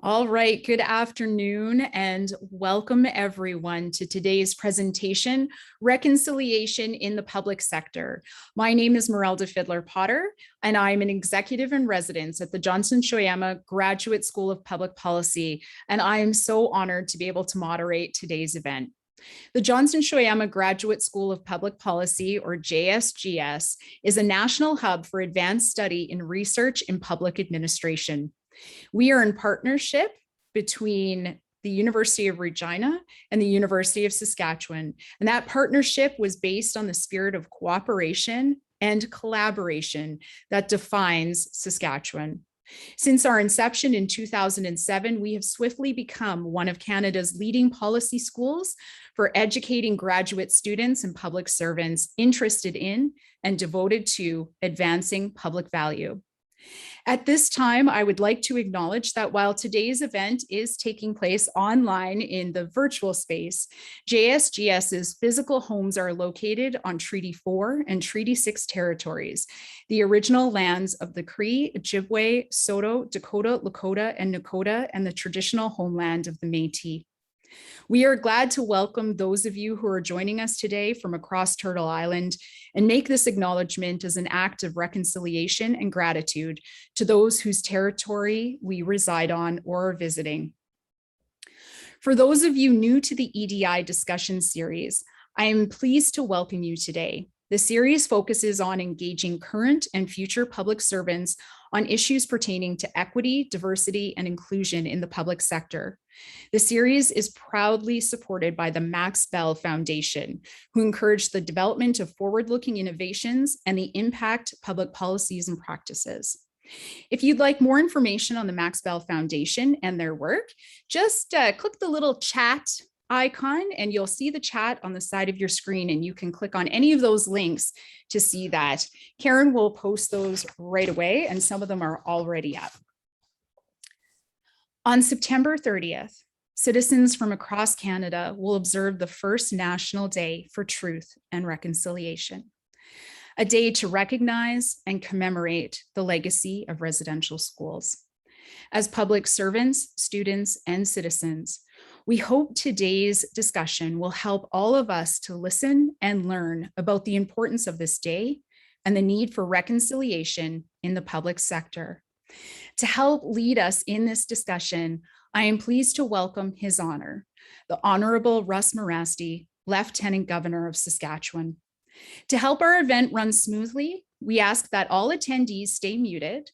All right, good afternoon and welcome everyone to today's presentation, Reconciliation in the Public Sector. My name is Merelda Fiddler-Potter, and I'm an executive in residence at the Johnson-Shoyama Graduate School of Public Policy, and I am so honored to be able to moderate today's event. The Johnson-Shoyama Graduate School of Public Policy, or JSGS, is a national hub for advanced study in research in public administration. We are in partnership between the University of Regina and the University of Saskatchewan, and that partnership was based on the spirit of cooperation and collaboration that defines Saskatchewan. Since our inception in 2007, we have swiftly become one of Canada's leading policy schools for educating graduate students and public servants interested in and devoted to advancing public value. At this time, I would like to acknowledge that while today's event is taking place online in the virtual space, JSGS's physical homes are located on Treaty 4 and Treaty 6 territories, the original lands of the Cree, Ojibwe, Saulteaux, Dakota, Lakota, and Nakota, and the traditional homeland of the Métis. We are glad to welcome those of you who are joining us today from across Turtle Island and make this acknowledgement as an act of reconciliation and gratitude to those whose territory we reside on or are visiting. For those of you new to the EDI Discussion Series, I am pleased to welcome you today. The series focuses on engaging current and future public servants on issues pertaining to equity, diversity, and inclusion in the public sector. The series is proudly supported by the Max Bell Foundation, who encourage the development of forward-looking innovations and the impact public policies and practices. If you'd like more information on the Max Bell Foundation and their work, just click the little chat icon and you'll see the chat on the side of your screen, and you can click on any of those links to see that. Karen will post those right away, and some of them are already up. On September 30th, citizens from across Canada will observe the first National Day for Truth and Reconciliation, a day to recognize and commemorate the legacy of residential schools. As public servants, students, and citizens, we hope today's discussion will help all of us to listen and learn about the importance of this day and the need for reconciliation in the public sector. To help lead us in this discussion, I am pleased to welcome His Honor, the Honourable Russ Mirasty, Lieutenant Governor of Saskatchewan. To help our event run smoothly, we ask that all attendees stay muted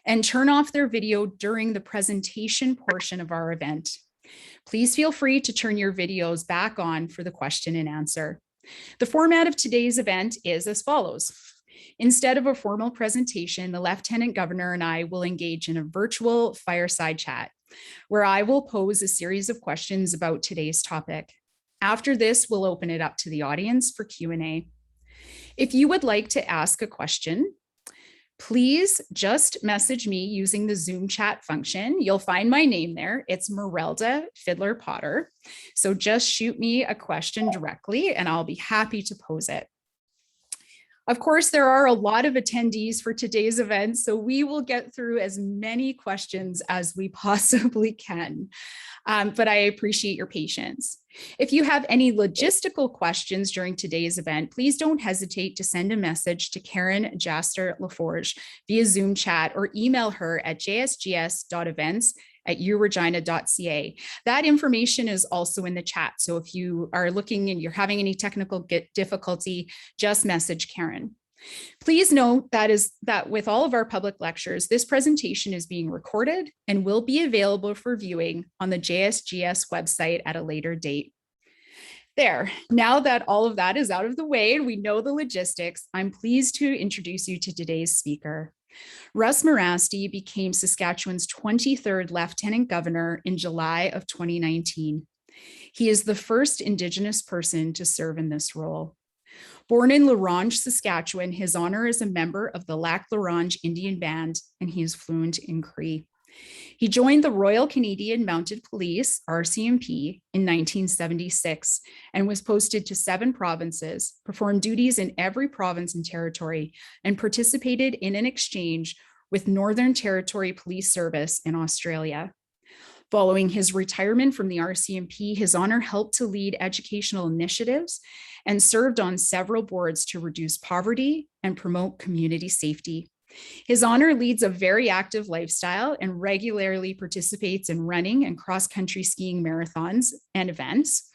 and turn off their video during the presentation portion of our event. Please feel free to turn your videos back on for the question and answer. The format of today's event is as follows. Instead of a formal presentation, the Lieutenant Governor and I will engage in a virtual fireside chat, where I will pose a series of questions about today's topic. After this, we'll open it up to the audience for Q&A. If you would like to ask a question, please just message me using the Zoom chat function. You'll find my name there. It's Merelda Fiddler-Potter. So just shoot me a question directly and I'll be happy to pose it. Of course, there are a lot of attendees for today's event, so we will get through as many questions as we possibly can. But I appreciate your patience. If you have any logistical questions during today's event, please don't hesitate to send a message to Karen Jaster-Laforge via Zoom chat or email her at jsgs.events@uregina.ca. That information is also in the chat. So if you are looking and you're having any technical difficulty, just message Karen. Please note that with all of our public lectures, this presentation is being recorded and will be available for viewing on the JSGS website at a later date. There, now that all of that is out of the way and we know the logistics, I'm pleased to introduce you to today's speaker. Russ Mirasty became Saskatchewan's 23rd Lieutenant Governor in July of 2019. He is the first Indigenous person to serve in this role. Born in Ronge, Saskatchewan, His Honor is a member of the Lac-La-Ronge Indian Band, and he is fluent in Cree. He joined the Royal Canadian Mounted Police, RCMP, in 1976 and was posted to 7 provinces, performed duties in every province and territory, and participated in an exchange with Northern Territory Police Service in Australia. Following his retirement from the RCMP, His Honor helped to lead educational initiatives and served on several boards to reduce poverty and promote community safety. His Honor leads a very active lifestyle and regularly participates in running and cross-country skiing marathons and events.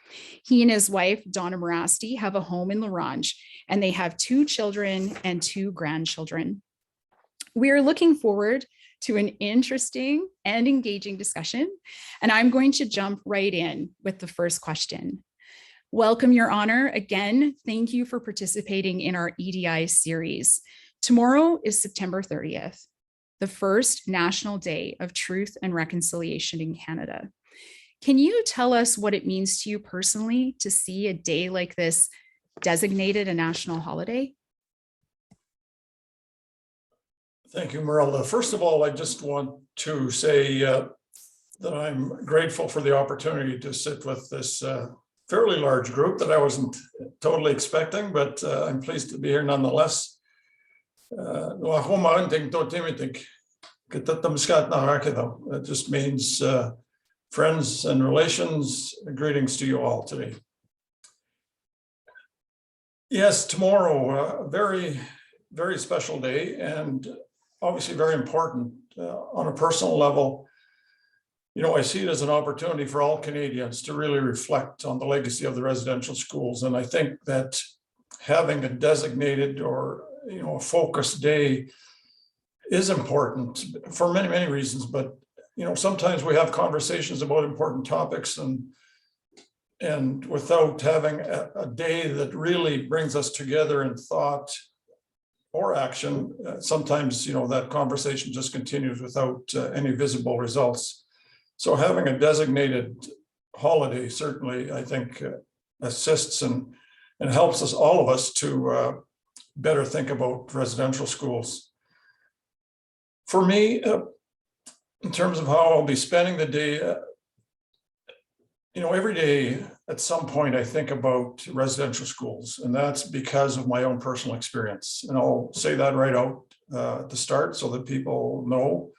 He and his wife, Donna Mirasty, have a home in Ronge, and they have 2 children and 2 grandchildren. We are looking forward to an interesting and engaging discussion, and I'm going to jump right in with the first question. Welcome, Your Honor. Again, thank you for participating in our EDI series. Tomorrow is September 30th, the first National Day of Truth and Reconciliation in Canada. Can you tell us what it means to you personally to see a day like this designated a national holiday? Thank you, Merelda. First of all, I just want to say that I'm grateful for the opportunity to sit with this fairly large group that I wasn't totally expecting, but I'm pleased to be here nonetheless. It just means friends and relations, greetings to you all today. Yes, tomorrow, a very, very special day, and obviously very important on a personal level. You know, I see it as an opportunity for all Canadians to really reflect on the legacy of the residential schools. And I think that having a designated or, you know, a focused day is important for many, many reasons. But, you know, sometimes we have conversations about important topics and without having a day that really brings us together in thought or action, sometimes, you know, that conversation just continues without any visible results. So having a designated holiday certainly, I think, assists and helps us, all of us, to better think about residential schools. For me, in terms of how I'll be spending the day, you know, every day at some point I think about residential schools, and that's because of my own personal experience. And I'll say that right out at the start so that people know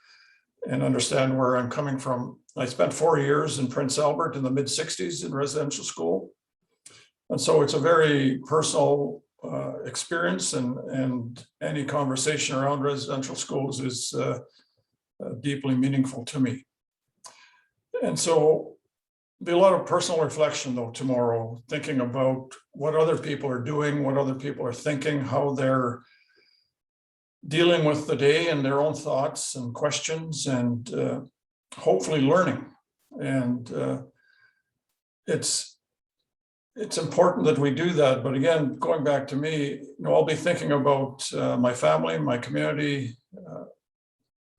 and understand where I'm coming from. I spent 4 years in Prince Albert in the mid-60s in residential school. And so it's a very personal experience, and any conversation around residential schools is deeply meaningful to me. And so there'll be a lot of personal reflection though tomorrow, thinking about what other people are doing, what other people are thinking, how they're dealing with the day and their own thoughts and questions, and hopefully learning. And it's important that we do that. But again, going back to me, you know, I'll be thinking about my family, my community,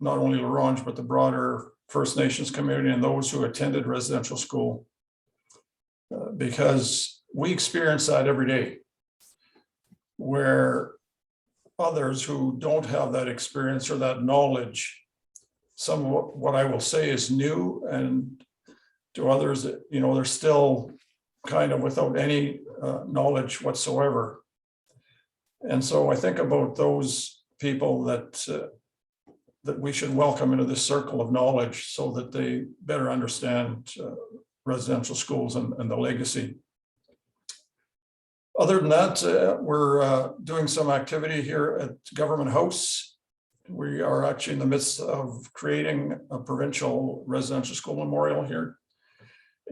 not only Ronge, but the broader First Nations community and those who attended residential school, because we experience that every day, where others who don't have that experience or that knowledge, some of what I will say is new, and to others, you know, they're still kind of without any knowledge whatsoever. And so I think about those people that we should welcome into this circle of knowledge so that they better understand residential schools and the legacy. Other than that, we're doing some activity here at Government House. We are actually in the midst of creating a provincial residential school memorial here.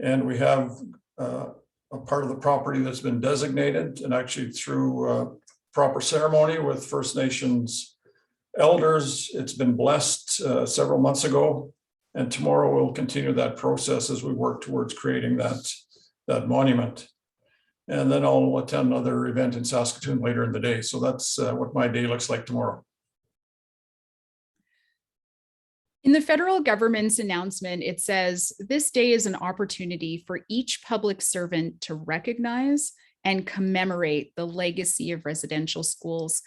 And we have a part of the property that's been designated, and actually through proper ceremony with First Nations elders, it's been blessed several months ago. And tomorrow we'll continue that process as we work towards creating that monument. And then I'll attend another event in Saskatchewan later in the day. So that's what my day looks like tomorrow. In the federal government's announcement, it says, this day is an opportunity for each public servant to recognize and commemorate the legacy of residential schools.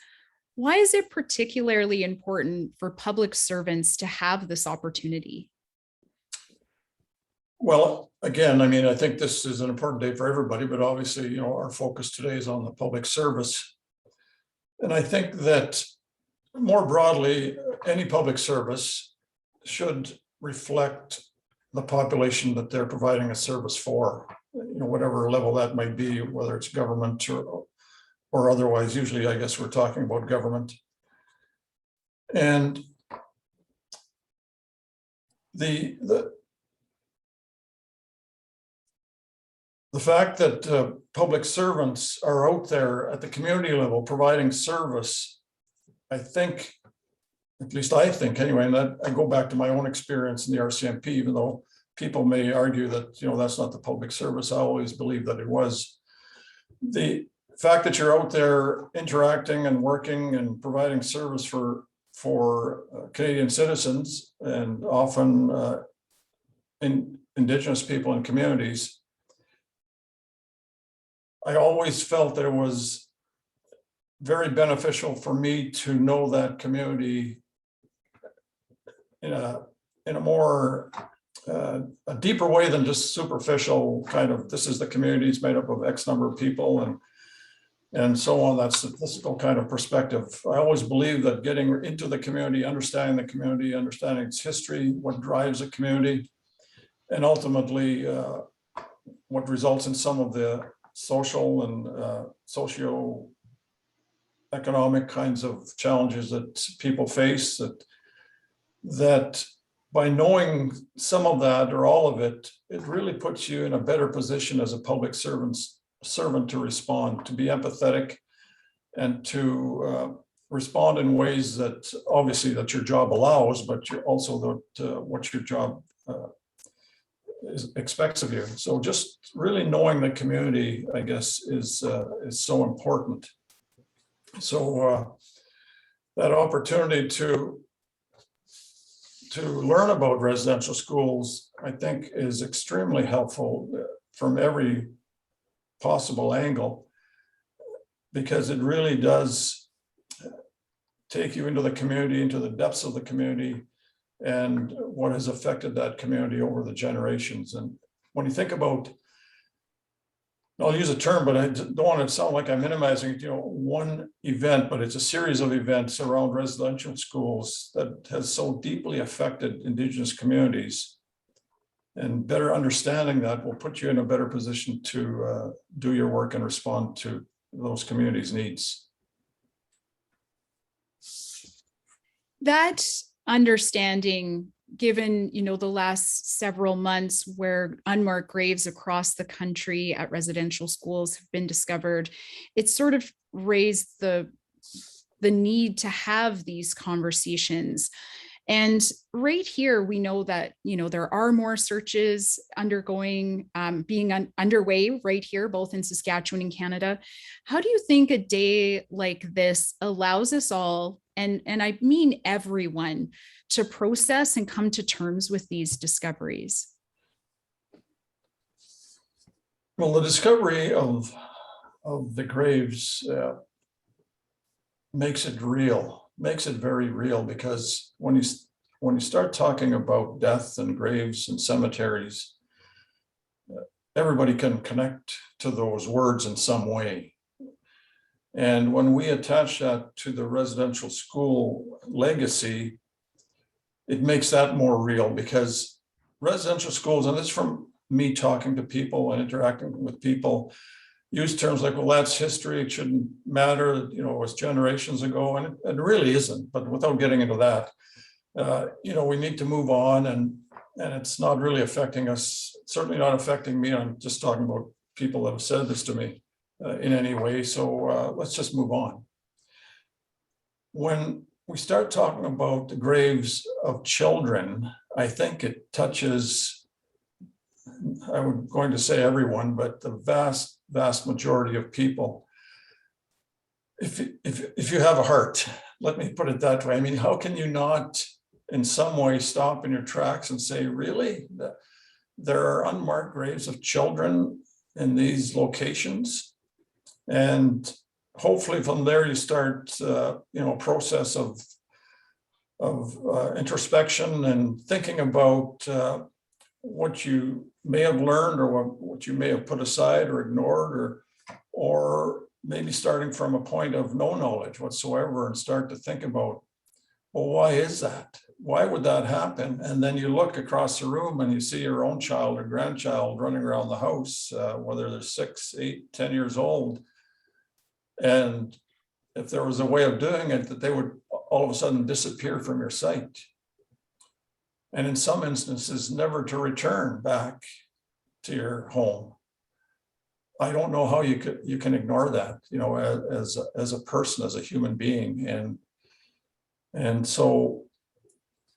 Why is it particularly important for public servants to have this opportunity? Well, again, I mean, I think this is an important day for everybody, but obviously, you know, our focus today is on the public service. And I think that more broadly, any public service should reflect the population that they're providing a service for, whatever level that might be, whether it's government or otherwise. Usually, I guess we're talking about government. And the fact that public servants are out there at the community level providing service, I think, at least I think anyway, and that I go back to my own experience in the RCMP, even though people may argue that, that's not the public service. I always believed that it was. The fact that you're out there interacting and working and providing service for Canadian citizens, and often Indigenous people and communities, I always felt that it was very beneficial for me to know that community in a more a deeper way than just superficial kind of, this is the community, it's made up of X number of people and so on, that statistical kind of perspective. I always believe that getting into the community, understanding its history, what drives a community, and ultimately what results in some of the social and socio-economic kinds of challenges that people face, that by knowing some of that or all of it, it really puts you in a better position as a public servant to respond, to be empathetic, and to respond in ways that obviously that your job allows, but you're also what your job expects of you. So just really knowing the community, I guess, is so important. So that opportunity to learn about residential schools, I think, is extremely helpful from every possible angle, because it really does take you into the community, into the depths of the community, and what has affected that community over the generations. And when you think about, I'll use a term, but I don't want it to sound like I'm minimizing, one event, but it's a series of events around residential schools that has so deeply affected Indigenous communities. And better understanding that will put you in a better position to do your work and respond to those communities' needs. That understanding, given the last several months where unmarked graves across the country at residential schools have been discovered, it sort of raised the need to have these conversations. And right here, we know that, there are more searches being underway right here, both in Saskatchewan and Canada. How do you think a day like this allows us all, and I mean everyone, to process and come to terms with these discoveries? Well, the discovery of the graves makes it very real, because when you start talking about death and graves and cemeteries, everybody can connect to those words in some way. And when we attach that to the residential school legacy, it makes that more real, because residential schools, and this is from me talking to people and interacting with people, use terms like, well, that's history, it shouldn't matter, it was generations ago, and it really isn't. But without getting into that, we need to move on, and it's not really affecting us, certainly not affecting me. I'm just talking about people that have said this to me in any way. So let's just move on. When we start talking about the graves of children, I think it touches, I'm going to say everyone, but the vast majority of people. If you have a heart, let me put it that way. I mean, how can you not in some way stop in your tracks and say, really, there are unmarked graves of children in these locations? And hopefully from there you start a process of introspection and thinking about what you may have learned, or what you may have put aside or ignored, or maybe starting from a point of no knowledge whatsoever, and start to think about, well, why is that? why would that happen? And then you look across the room and you see your own child or grandchild running around the house, whether they're 6, 8, 10 years old. And if there was a way of doing it, that they would all of a sudden disappear from your sight. And in some instances, never to return back to your home. I don't know how you can ignore that, you know, as a person, as a human being. And so,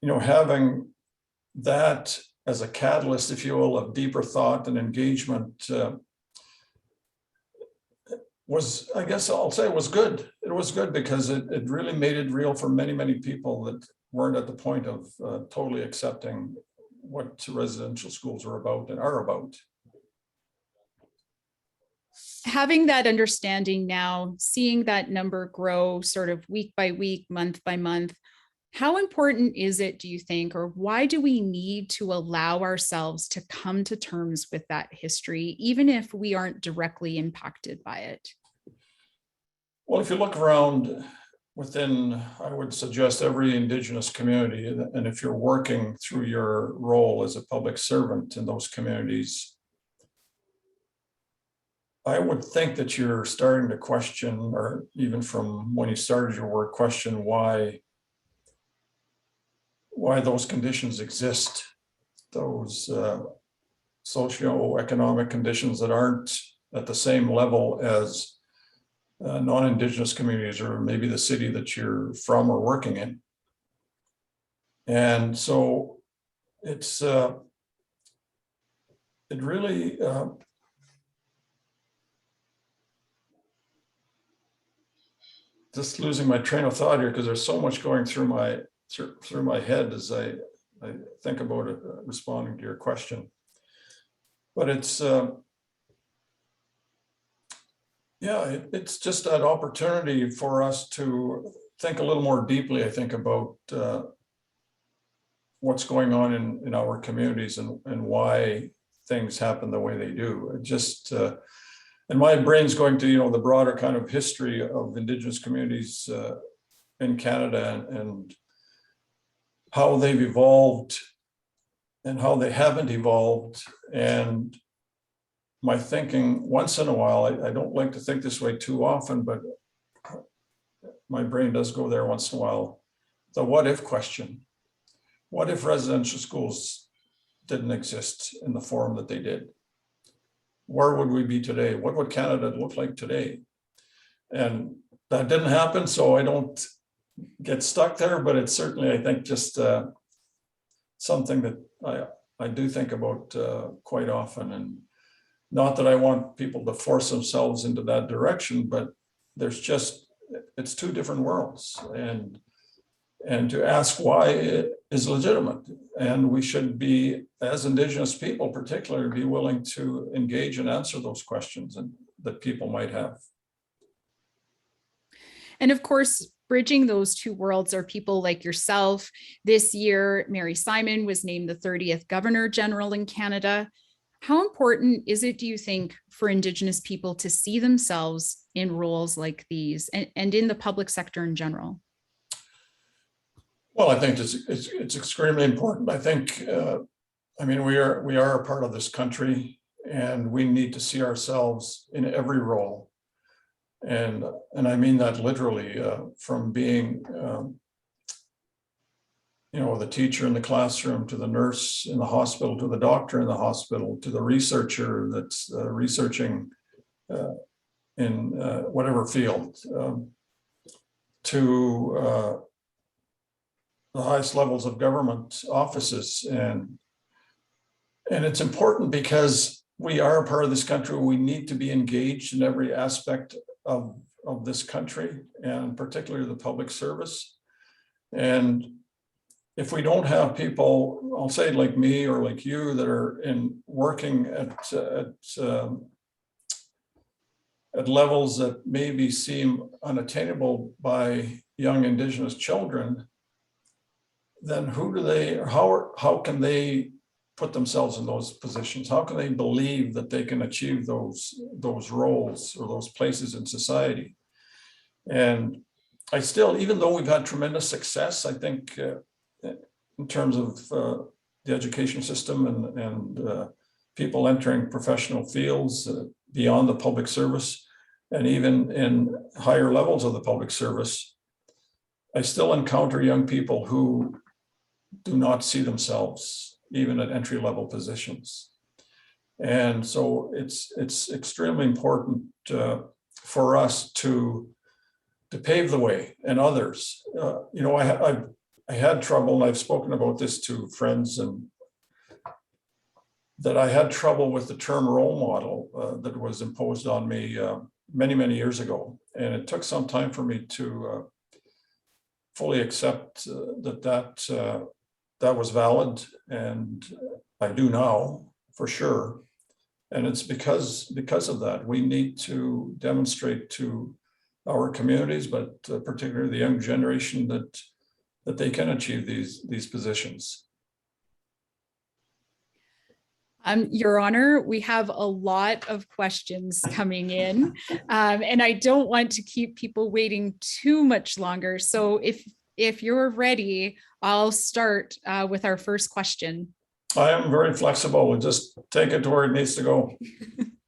you know, having that as a catalyst, if you will, of deeper thought and engagement was, I guess I'll say, was good. It was good because it really made it real for many, many people that weren't at the point of totally accepting what residential schools are about and are about. Having that understanding now, seeing that number grow sort of week by week, month by month, how important is it, do you think, or why do we need to allow ourselves to come to terms with that history, even if we aren't directly impacted by it? Well, if you look around within, I would suggest, every Indigenous community, and if you're working through your role as a public servant in those communities, I would think that you're starting to question, or even from when you started your work, question why those conditions exist, those socioeconomic conditions that aren't at the same level as non-Indigenous communities, or maybe the city that you're from or working in. And so it's it really just losing my train of thought here, because there's so much going through my head as I think about it, responding to your question. But it's yeah, it's just that opportunity for us to think a little more deeply, I think, about what's going on in our communities and why things happen the way they do. It just and my brain's going to, you know, the broader kind of history of Indigenous communities in Canada and how they've evolved and how they haven't evolved. And my thinking, once in a while, I don't like to think this way too often, but my brain does go there once in a while. The what if question. What if residential schools didn't exist in the form that they did? Where would we be today? What would Canada look like today? And that didn't happen, so I don't get stuck there, but it's certainly, I think, just something that I do think about quite often. And not that I want people to force themselves into that direction, but there's just, it's two different worlds. And to ask why it is legitimate. And we should be, as Indigenous people particularly, be willing to engage and answer those questions that people might have. And of course, bridging those two worlds are people like yourself. This year, Mary Simon was named the 30th Governor General in Canada. How important is it, do you think, for Indigenous people to see themselves in roles like these and in the public sector in general? Well, I think it's extremely important. I think, I mean, we are a part of this country, and we need to see ourselves in every role. And I mean that literally, from being, you know, the teacher in the classroom, to the nurse in the hospital, to the doctor in the hospital, to the researcher that's researching in whatever field, to the highest levels of government offices. And it's important because we are a part of this country. We need to be engaged in every aspect of this country, and particularly the public service. And if we don't have people, I'll say like me or like you, that are working at levels that maybe seem unattainable by young Indigenous children, then how can they put themselves in those positions? How can they believe that they can achieve those roles or those places in society? And I still, even though we've had tremendous success, I think in terms of the education system and people entering professional fields beyond the public service, and even in higher levels of the public service, I still encounter young people who do not see themselves even at entry-level positions. And so it's extremely important for us to pave the way, and others. You know, I had trouble, and I've spoken about this to friends, and that I had trouble with the term role model that was imposed on me many years ago. And it took some time for me to fully accept that was valid, and I do now, for sure. And it's because of that, we need to demonstrate to our communities, but particularly the young generation, that they can achieve these positions. Your Honor, we have a lot of questions coming in, and I don't want to keep people waiting too much longer. So if you're ready, I'll start with our first question. I am very flexible, and just take it to where it needs to go.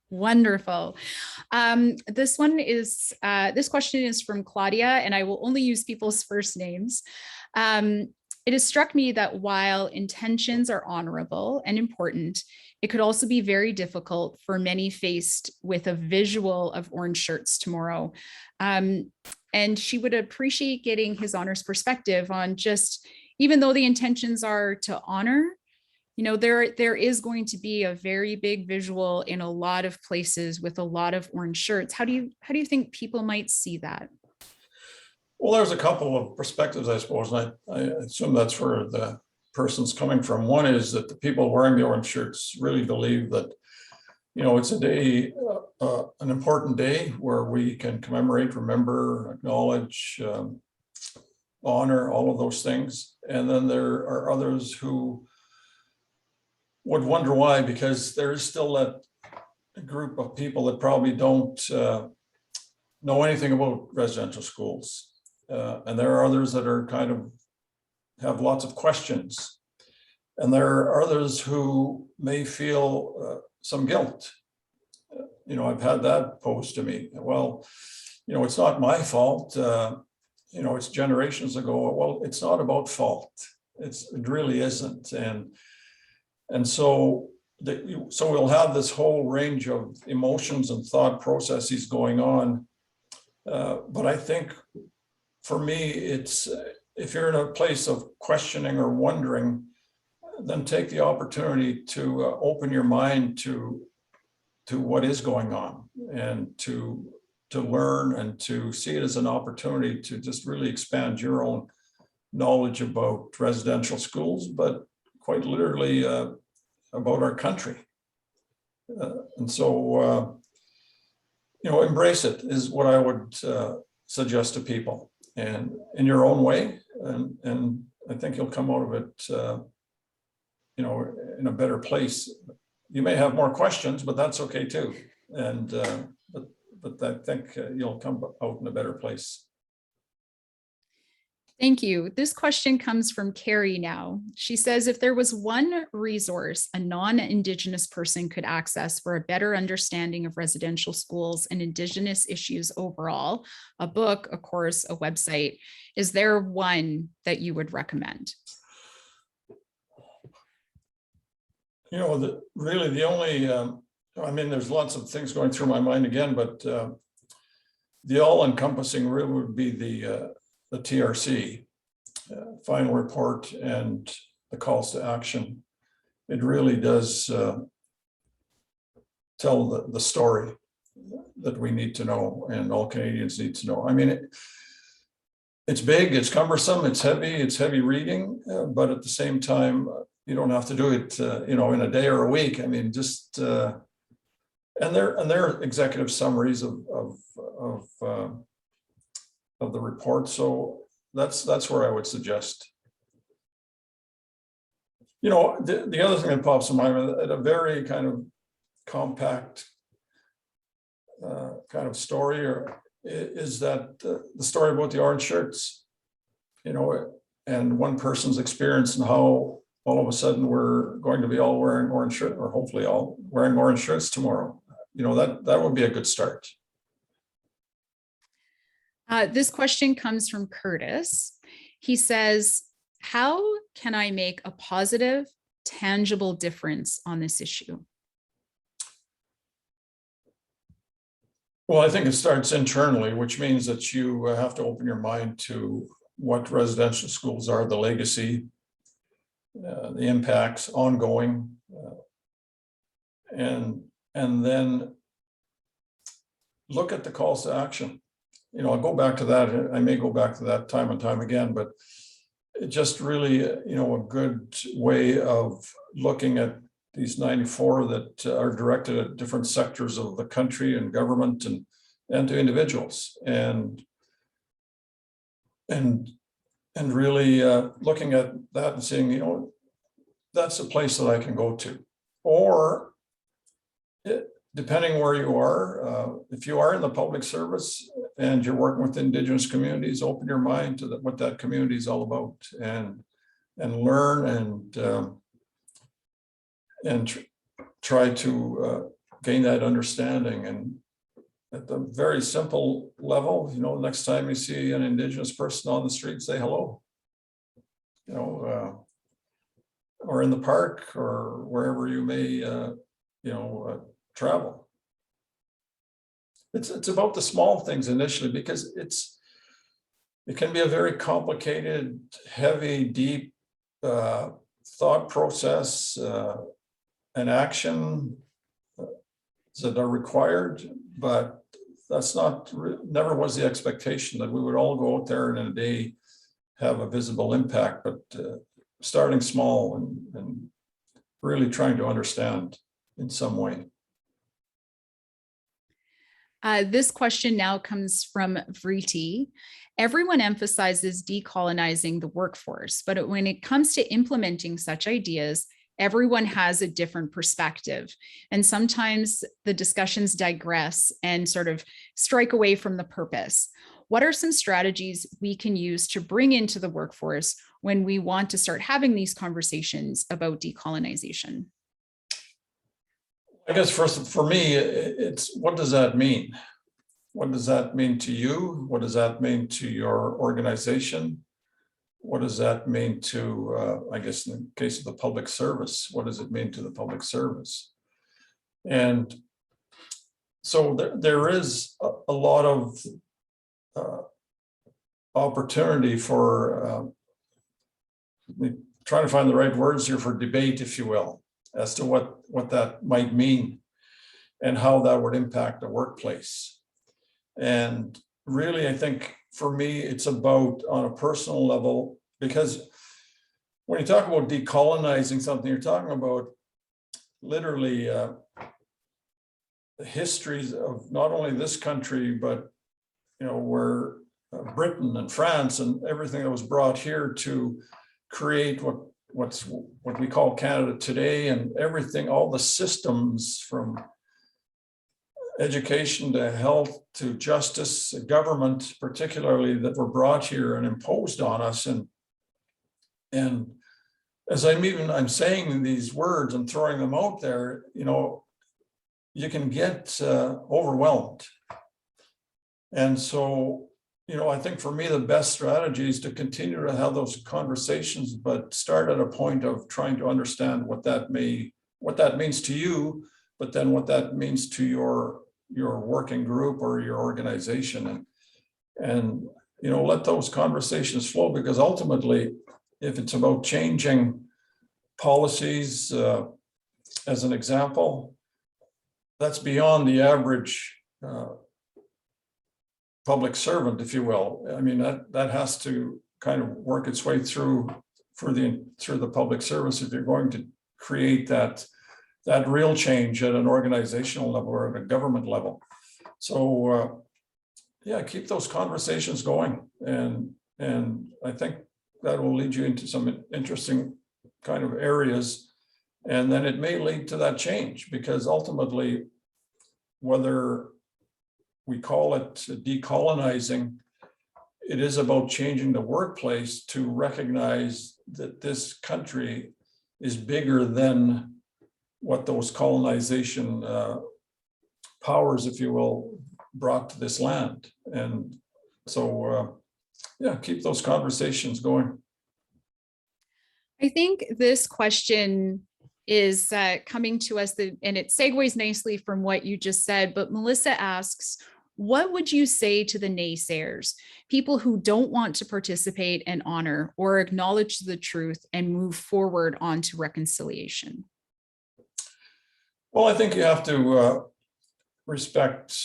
Wonderful. This question is from Claudia, and I will only use people's first names. It has struck me that while intentions are honorable and important, it could also be very difficult for many faced with a visual of orange shirts tomorrow. And she would appreciate getting His Honor's perspective on just, even though the intentions are to honor, you know, there is going to be a very big visual in a lot of places with a lot of orange shirts. How do you think people might see that? Well, there's a couple of perspectives, I suppose, and I assume that's where the person's coming from. One is that the people wearing the orange shirts really believe that, you know, it's a day, an important day where we can commemorate, remember, acknowledge, honor, all of those things. And then there are others who would wonder why, because there is still that group of people that probably don't know anything about residential schools. And there are others that are kind of have lots of questions. And there are others who may feel some guilt. You know, I've had that posed to me. Well, you know, it's not my fault. You know, it's generations ago. Well, it's not about fault. It really isn't. And so we'll have this whole range of emotions and thought processes going on. But I think for me, it's if you're in a place of questioning or wondering, then take the opportunity to open your mind to what is going on, and to learn, and to see it as an opportunity to just really expand your own knowledge about residential schools, but quite literally about our country. And so, you know, embrace it is what I would suggest to people, and in your own way. And I think you'll come out of it, you know, in a better place. You may have more questions, but that's okay too. And but I think you'll come out in a better place. Thank you. This question comes from Carrie now. She says, if there was one resource a non-Indigenous person could access for a better understanding of residential schools and Indigenous issues overall, a book, a course, a website, is there one that you would recommend? You know, really the only, I mean, there's lots of things going through my mind again, but the all-encompassing really would be the TRC, final report, and the calls to action. It really does tell the story that we need to know, and all Canadians need to know. I mean, it's big, it's cumbersome, it's heavy reading, but at the same time, you don't have to do it, you know, in a day or a week. I mean, just and they're executive summaries of the report. So that's where I would suggest. You know, the other thing that pops in mind, at a very kind of compact kind of story, is that the story about the orange shirts. You know, and one person's experience and how all of a sudden we're going to be all wearing orange shirts, or hopefully all wearing orange shirts tomorrow. That would be a good start. This question comes from Curtis. He says, how can I make a positive, tangible difference on this issue? Well, I think it starts internally, which means that you have to open your mind to what residential schools are, the legacy, the impacts, ongoing, and then look at the calls to action. I'll go back to that. I may go back to that time and time again, but it just really, a good way of looking at these 94 that are directed at different sectors of the country and government and to individuals, and really looking at that and saying, that's a place that I can go to. Or depending where you are, if you are in the public service and you're working with Indigenous communities, open your mind to what that community is all about, and learn and try to gain that understanding. And at the very simple level, next time you see an Indigenous person on the street, say hello. Or in the park or wherever you may, travel. It's about the small things initially, because it can be a very complicated, heavy, deep thought process and action that are required, but that's never was the expectation that we would all go out there and in a day have a visible impact, but starting small and really trying to understand in some way. This question now comes from Vriti. Everyone emphasizes decolonizing the workforce, but when it comes to implementing such ideas, everyone has a different perspective. And sometimes the discussions digress and sort of strike away from the purpose. What are some strategies we can use to bring into the workforce when we want to start having these conversations about decolonization? I guess first, for me, it's what does that mean? What does that mean to you? What does that mean to your organization? What does that mean to, I guess, in the case of the public service, what does it mean to the public service? And so there is a lot of opportunity for trying to find the right words here for debate, if you will, as to what that might mean and how that would impact the workplace. And really, I think for me, it's about on a personal level, because when you talk about decolonizing something, you're talking about literally the histories of not only this country, but where Britain and France and everything that was brought here to create what we call Canada today, and everything, all the systems from education to health to justice, government particularly, that were brought here and imposed on us. And as I'm saying these words and throwing them out there, you can get overwhelmed. And so, I think for me, the best strategy is to continue to have those conversations, but start at a point of trying to understand what that means to you, but then what that means to your working group or your organization, and let those conversations flow, because ultimately, if it's about changing policies, as an example, that's beyond the average public servant, if you will. I mean, that has to kind of work its way through the public service if you're going to create that real change at an organizational level or at a government level. So keep those conversations going, and I think that will lead you into some interesting kind of areas, and then it may lead to that change, because ultimately, whether we call it decolonizing, it is about changing the workplace to recognize that this country is bigger than what those colonization powers, if you will, brought to this land. And so, yeah, keep those conversations going. I think this question is coming to us, and it segues nicely from what you just said, but Melissa asks, what would you say to the naysayers, people who don't want to participate and honor or acknowledge the truth and move forward onto reconciliation? Well, I think you have to respect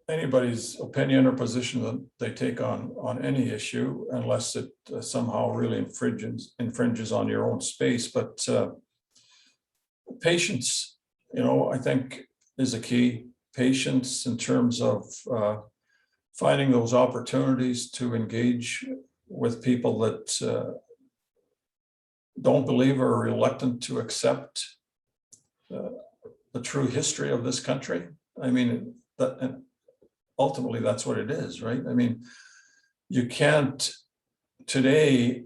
anybody's opinion or position that they take on any issue, unless it somehow really infringes on your own space. But patience, I think is a key. Patience in terms of finding those opportunities to engage with people that don't believe or are reluctant to accept the true history of this country. I mean, and ultimately that's what it is, right? I mean, you can't today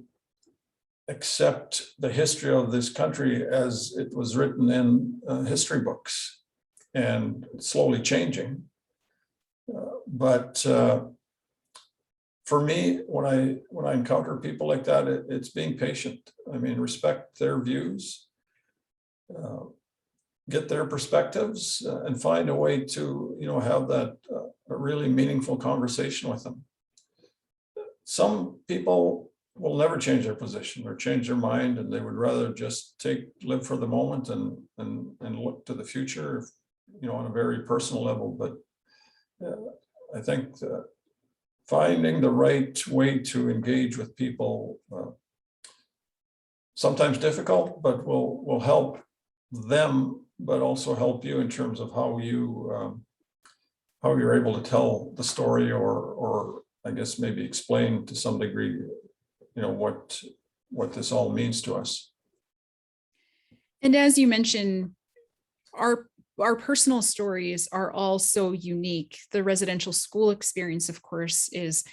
accept the history of this country as it was written in history books, and slowly changing. But for me, when I encounter people like that, it's being patient. I mean, respect their views, get their perspectives, and find a way to have that a really meaningful conversation with them. Some people will never change their position or change their mind, and they would rather just live for the moment and look to the future, on a very personal level. But I think finding the right way to engage with people, sometimes difficult, but will help them, but also help you in terms of how you're able to tell the story, or I guess maybe explain to some degree, what this all means to us. And as you mentioned, our personal stories are all so unique. The residential school experience, of course, is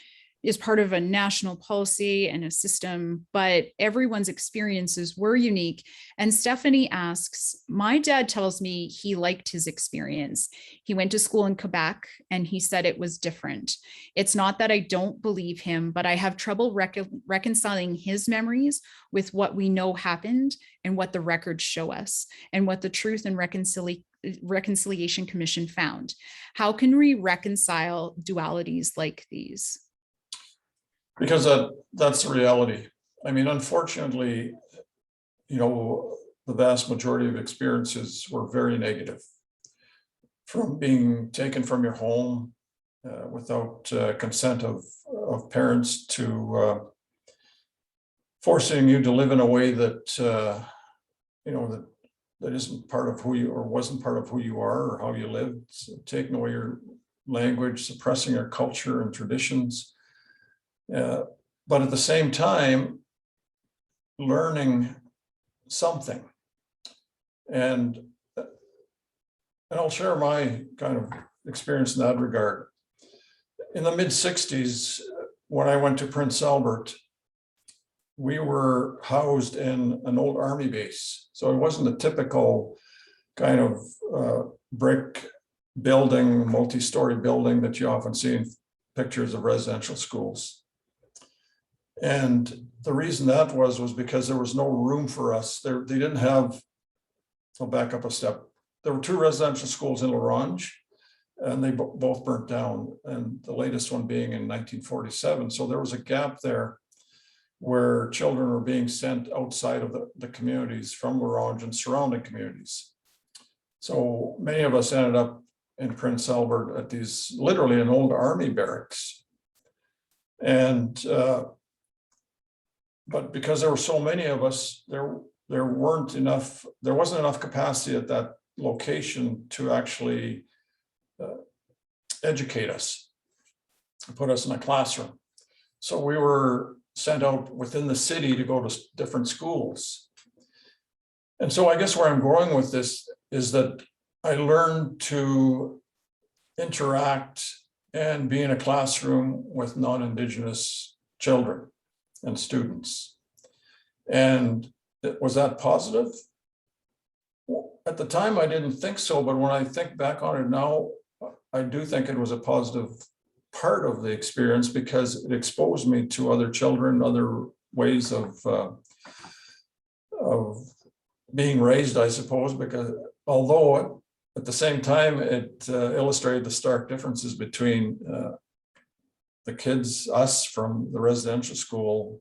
part of a national policy and a system, but everyone's experiences were unique. And Stephanie asks, my dad tells me he liked his experience. He went to school in Quebec and he said it was different. It's not that I don't believe him, but I have trouble reconciling his memories with what we know happened and what the records show us and what the Truth and Reconciliation Commission found. How can we reconcile dualities like these? Because that's the reality. I mean, unfortunately, the vast majority of experiences were very negative. From being taken from your home without consent of parents, to forcing you to live in a way that that isn't part of who you, or wasn't part of who you are or how you lived, taking away your language, suppressing your culture and traditions. But at the same time, learning something. And I'll share my kind of experience in that regard. In the mid-60s, when I went to Prince Albert, we were housed in an old army base. So it wasn't a typical kind of brick building, multi-story building that you often see in pictures of residential schools. And the reason that was because there was no room for us. They didn't have, I'll back up a step. There were 2 residential schools in Ronge, and they both burnt down, and the latest one being in 1947. So there was a gap there where children were being sent outside of the communities from Ronge and surrounding communities. So many of us ended up in Prince Albert at these, literally an old army barracks. And but because there were so many of us, there wasn't enough capacity at that location to actually educate us, put us in a classroom. So we were sent out within the city to go to different schools. And so I guess where I'm going with this is that I learned to interact and be in a classroom with non-Indigenous children and students. And was that positive? Well, at the time, I didn't think so, but when I think back on it now, I do think it was a positive part of the experience because it exposed me to other children, other ways of being raised, I suppose, because although at the same time, it illustrated the stark differences between the kids, us from the residential school,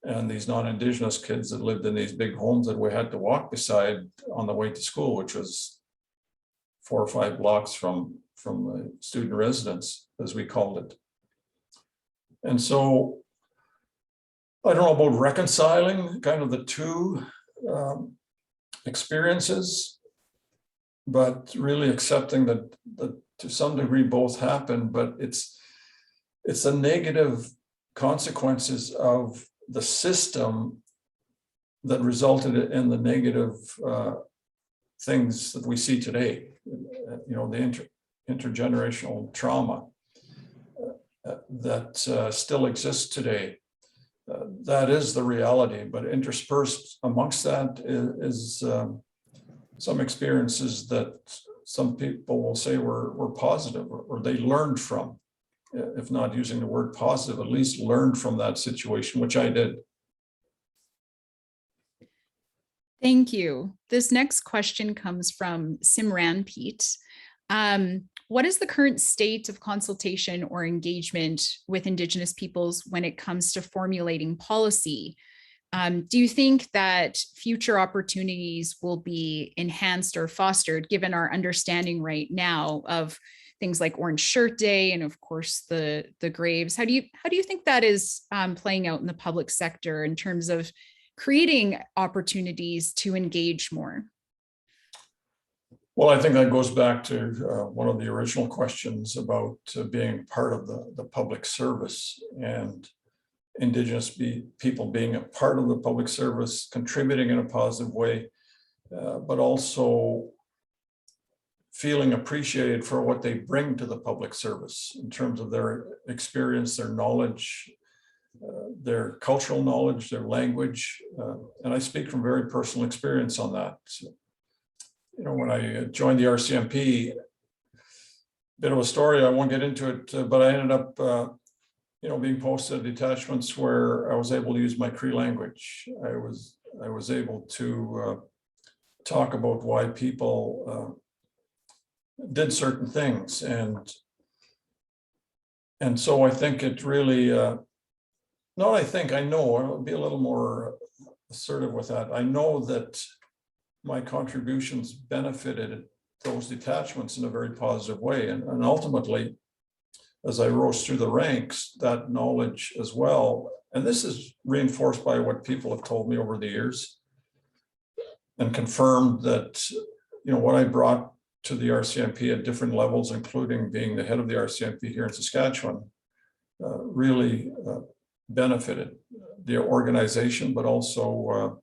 and these non-Indigenous kids that lived in these big homes that we had to walk beside on the way to school, which was 4 or 5 blocks from the student residence, as we called it. And so I don't know about reconciling kind of the two experiences, but really accepting that to some degree both happen, but it's the negative consequences of the system that resulted in the negative things that we see today. You know, the intergenerational trauma that still exists today. That is the reality, but interspersed amongst that is some experiences that some people will say were positive or they learned from. If not using the word positive, at least learned from that situation, which I did. Thank you. This next question comes from Simran Pete. What is the current state of consultation or engagement with Indigenous peoples when it comes to formulating policy? Do you think that future opportunities will be enhanced or fostered given our understanding right now of things like Orange Shirt Day and of course the graves? How do you think that is playing out in the public sector in terms of creating opportunities to engage more? Well, I think that goes back to one of the original questions about being part of the public service and Indigenous people being a part of the public service, contributing in a positive way, but also feeling appreciated for what they bring to the public service in terms of their experience, their knowledge, their cultural knowledge, their language. And I speak from very personal experience on that. You know, when I joined the RCMP, bit of a story, I won't get into it, but I ended up, you know, being posted at detachments where I was able to use my Cree language. I was able to talk about why people did certain things, and so I think it really I know I'll be a little more assertive with that. I know that my contributions benefited those detachments in a very positive way, and ultimately, as I rose through the ranks, that knowledge as well, and this is reinforced by what people have told me over the years and confirmed that, you know, what I brought to the RCMP at different levels, including being the head of the RCMP here in Saskatchewan, really benefited the organization, but also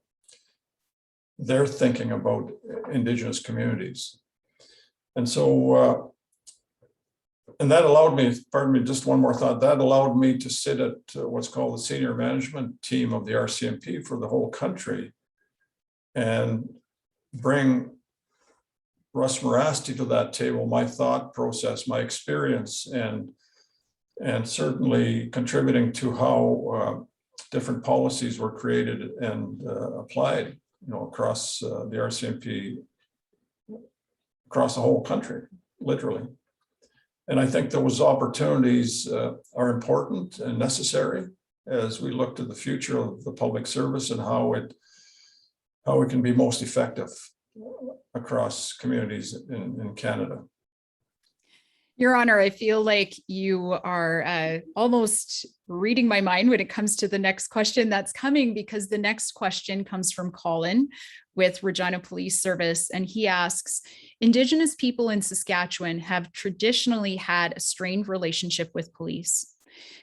their thinking about Indigenous communities. And so, and that allowed me, pardon me, just one more thought, that allowed me to sit at what's called the senior management team of the RCMP for the whole country and bring Russ Mirasty to that table, my thought process, my experience, and certainly contributing to how different policies were created and applied, you know, across the RCMP, across the whole country, literally. And I think those opportunities are important and necessary as we look to the future of the public service and how it can be most effective across communities in Canada. Your Honor, I feel like you are almost reading my mind when it comes to the next question that's coming, because the next question comes from Colin with Regina Police Service, and he asks, Indigenous people in Saskatchewan have traditionally had a strained relationship with police.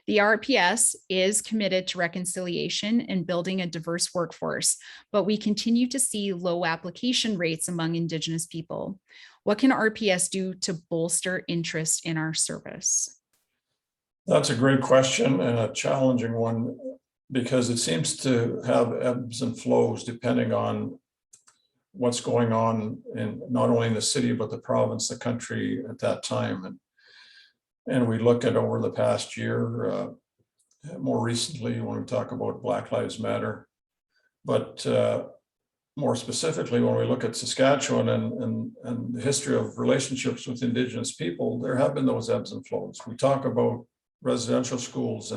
The RPS is committed to reconciliation and building a diverse workforce, but we continue to see low application rates among Indigenous people. What can RPS do to bolster interest in our service? That's a great question and a challenging one, because it seems to have ebbs and flows depending on what's going on in not only in the city, but the province, the country at that time. And we look at over the past year, more recently when we talk about Black Lives Matter, but more specifically, when we look at Saskatchewan and the history of relationships with Indigenous people, there have been those ebbs and flows. We talk about residential schools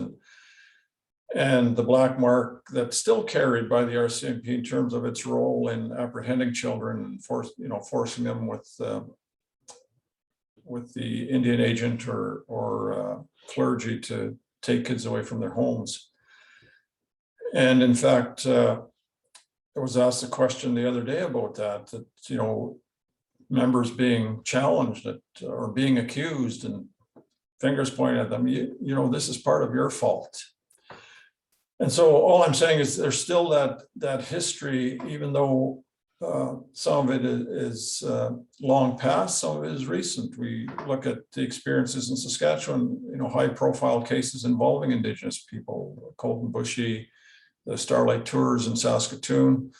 and the black mark that's still carried by the RCMP in terms of its role in apprehending children and forcing them with the Indian agent or clergy to take kids away from their homes. And in fact, I was asked a question the other day about that members being challenged or being accused and fingers pointed at them, this is part of your fault. And so all I'm saying is there's still that history, even though some of it is long past, some of it is recent. We look at the experiences in Saskatchewan, high profile cases involving Indigenous people, Colton Bushy, the Starlight Tours in Saskatoon.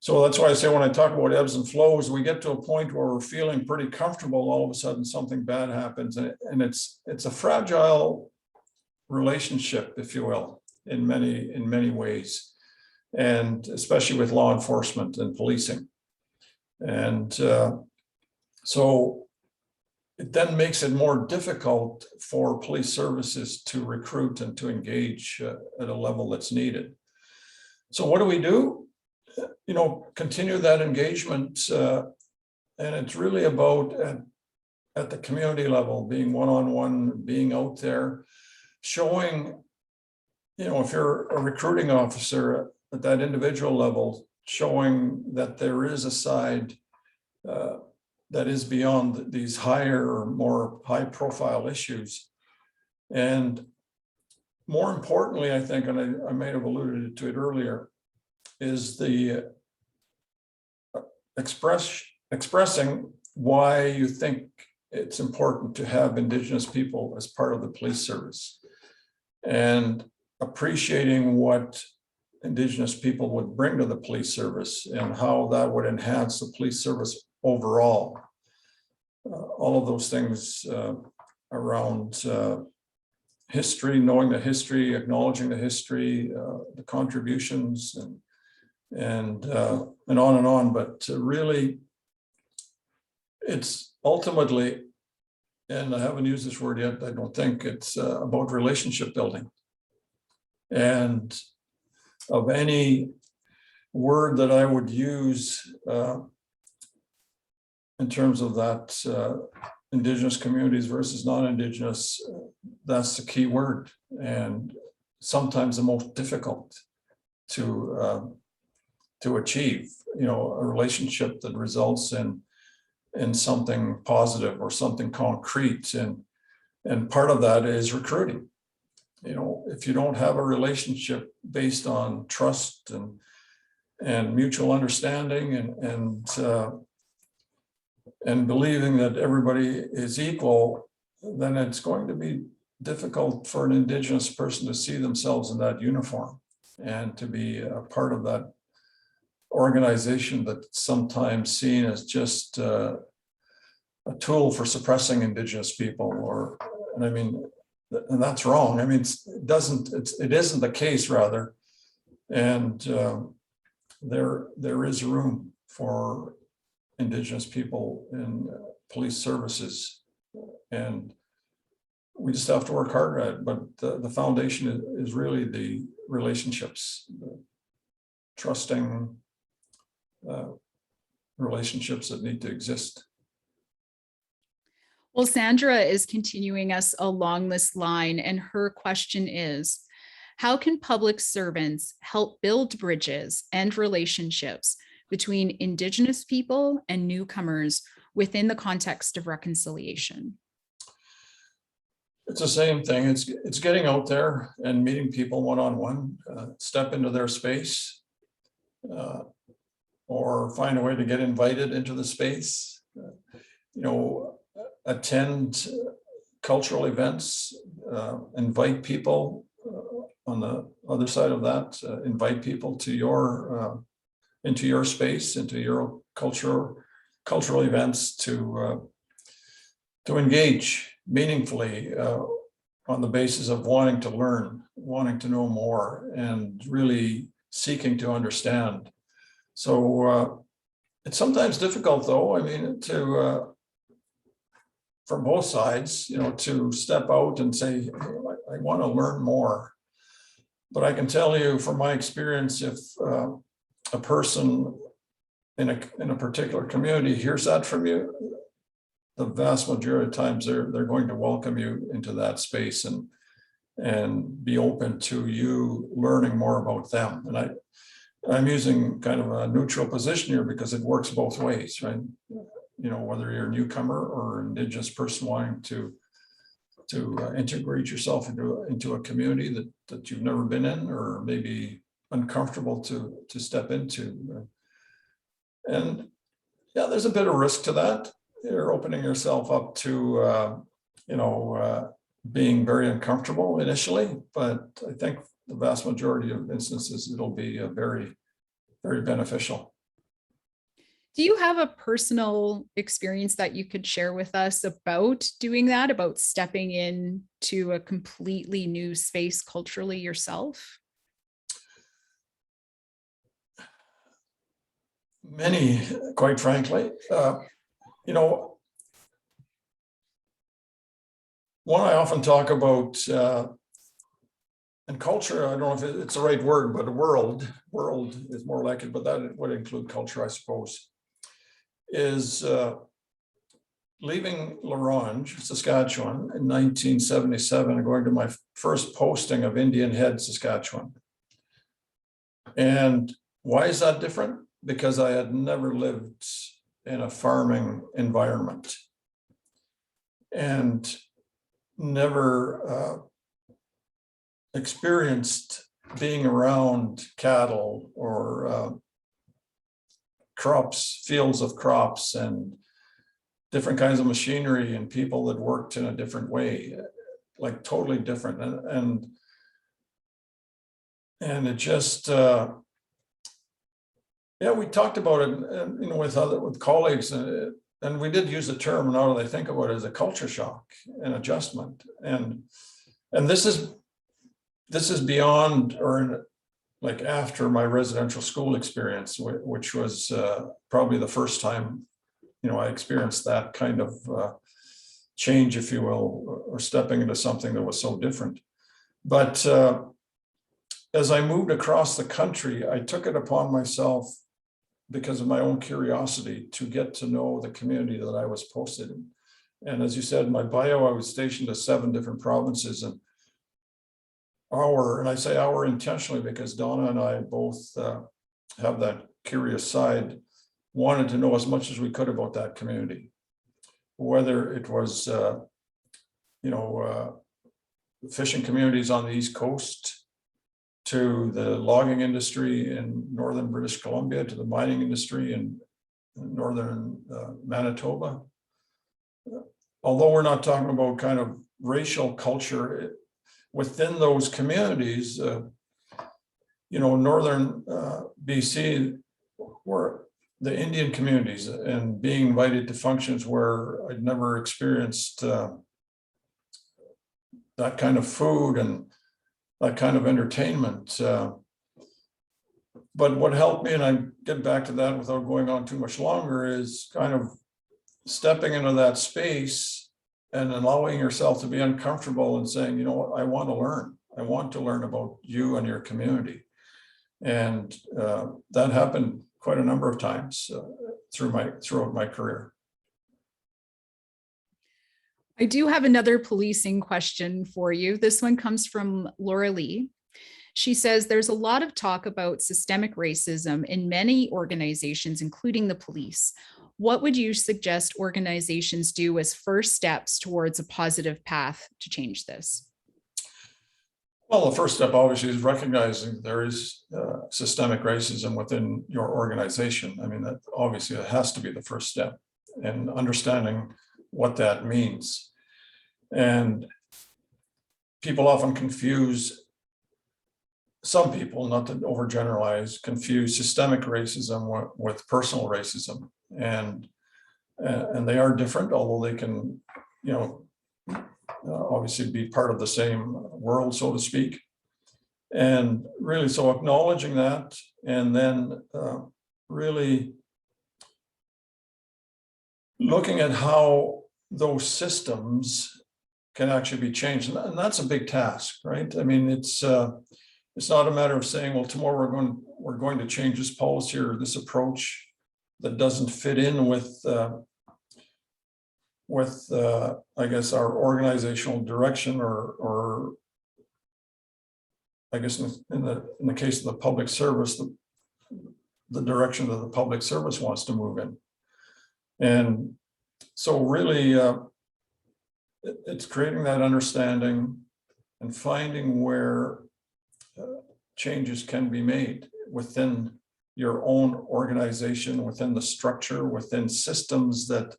So that's why I say when I talk about ebbs and flows, we get to a point where we're feeling pretty comfortable. All of a sudden something bad happens, and it's a fragile relationship, if you will, in many ways, and especially with law enforcement and policing. And so it then makes it more difficult for police services to recruit and to engage at a level that's needed. So what do? Continue that engagement. And it's really about at the community level, being one-on-one, being out there, showing, if you're a recruiting officer at that individual level, showing that there is a side that is beyond these higher or more high-profile issues. And more importantly, I think, and I may have alluded to it earlier, is the expressing why you think it's important to have Indigenous people as part of the police service, and appreciating what Indigenous people would bring to the police service and how that would enhance the police service overall. All of those things around history, knowing the history, acknowledging the history, the contributions, and on and on. But really, it's ultimately, and I haven't used this word yet, I don't think, it's about relationship building. And of any word that I would use in terms of that Indigenous communities versus non-Indigenous, that's the key word, and sometimes the most difficult to achieve. A relationship that results in something positive or something concrete, and part of that is recruiting. If you don't have a relationship based on trust and mutual understanding and believing that everybody is equal, then it's going to be difficult for an Indigenous person to see themselves in that uniform and to be a part of that organization that's sometimes seen as just a tool for suppressing Indigenous people, and that's wrong. It isn't the case, rather. And there is room for Indigenous people in police services, and we just have to work harder at it. But the foundation is really the relationships, the trusting relationships that need to exist. Well, Sandra is continuing us along this line, and her question is, how can public servants help build bridges and relationships between Indigenous people and newcomers within the context of reconciliation? It's the same thing. It's getting out there and meeting people one-on-one, step into their space, or find a way to get invited into the space, attend cultural events, invite people on the other side of that, invite people to your into your space, into your cultural events to engage meaningfully on the basis of wanting to learn, wanting to know more, and really seeking to understand. So it's sometimes difficult, though. I mean, to from both sides, you know, to step out and say, hey, I want to learn more. But I can tell you from my experience, if a person in a particular community hears that from you, the vast majority of times they're going to welcome you into that space and be open to you learning more about them. And I'm using kind of a neutral position here because it works both ways, right? You know, whether you're a newcomer or an Indigenous person wanting to integrate yourself into a community that you've never been in, or maybe uncomfortable to step into. And yeah, there's a bit of risk to that. You're opening yourself up to, being very uncomfortable initially, but I think the vast majority of instances, it'll be very, very beneficial. Do you have a personal experience that you could share with us about doing that, about stepping into a completely new space culturally yourself? Many, quite frankly. One I often talk about, and culture, I don't know if it's the right word, but world is more like it, but that would include culture, I suppose, is leaving Ronge, Saskatchewan in 1977 and going to my first posting of Indian Head, Saskatchewan. And why is that different? Because I had never lived in a farming environment and never experienced being around cattle or crops, fields of crops, and different kinds of machinery and people that worked in a different way, like totally different. And it just, we talked about it, with colleagues, and we did use the term, now that I think about it, as a culture shock and adjustment. And this is beyond, or like after my residential school experience, which was probably the first time, I experienced that kind of change, if you will, or stepping into something that was so different. But as I moved across the country, I took it upon myself, because of my own curiosity, to get to know the community that I was posted in. And as you said in my bio, I was stationed to 7 different provinces, and I say our intentionally because Donna and I both have that curious side, wanted to know as much as we could about that community, whether it was, fishing communities on the East Coast, to the logging industry in northern British Columbia, to the mining industry in northern Manitoba. Although we're not talking about kind of racial culture within those communities, northern BC were the Indian communities, and being invited to functions where I'd never experienced that kind of food and that kind of entertainment. But what helped me, and I get back to that without going on too much longer, is kind of stepping into that space and allowing yourself to be uncomfortable and saying, I want to learn. I want to learn about you and your community. And that happened quite a number of times throughout my career. I do have another policing question for you. This one comes from Laura Lee. She says there's a lot of talk about systemic racism in many organizations, including the police. What would you suggest organizations do as first steps towards a positive path to change this? Well, the first step obviously is recognizing there is systemic racism within your organization. I mean, that obviously it has to be the first step, and understanding what that means. And people often some people, not to overgeneralize, confuse systemic racism with personal racism. And they are different, although they can, obviously be part of the same world, so to speak. And really, so acknowledging that, and then really looking at how those systems can actually be changed. And that's a big task, right? I mean, it's not a matter of saying, well, tomorrow we're going to change this policy or this approach that doesn't fit in with I guess our organizational direction, or I guess in the case of the public service, the direction that the public service wants to move in. And so really it's creating that understanding and finding where changes can be made within your own organization, within the structure, within systems that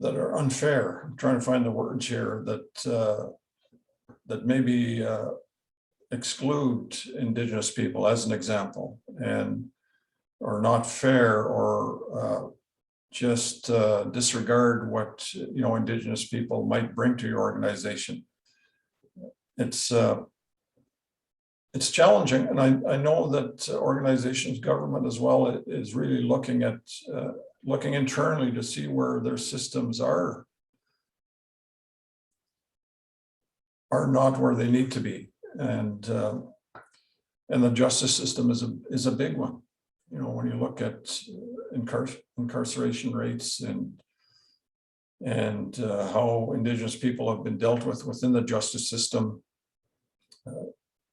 are unfair. I'm trying to find the words here that maybe exclude Indigenous people, as an example, and are not fair, or just disregard what Indigenous people might bring to your organization. It's challenging, and I know that organizations, government as well, is really looking internally to see where their systems are not where they need to be, and the justice system is a big one. When you look at incarceration rates and how Indigenous people have been dealt with within the justice system.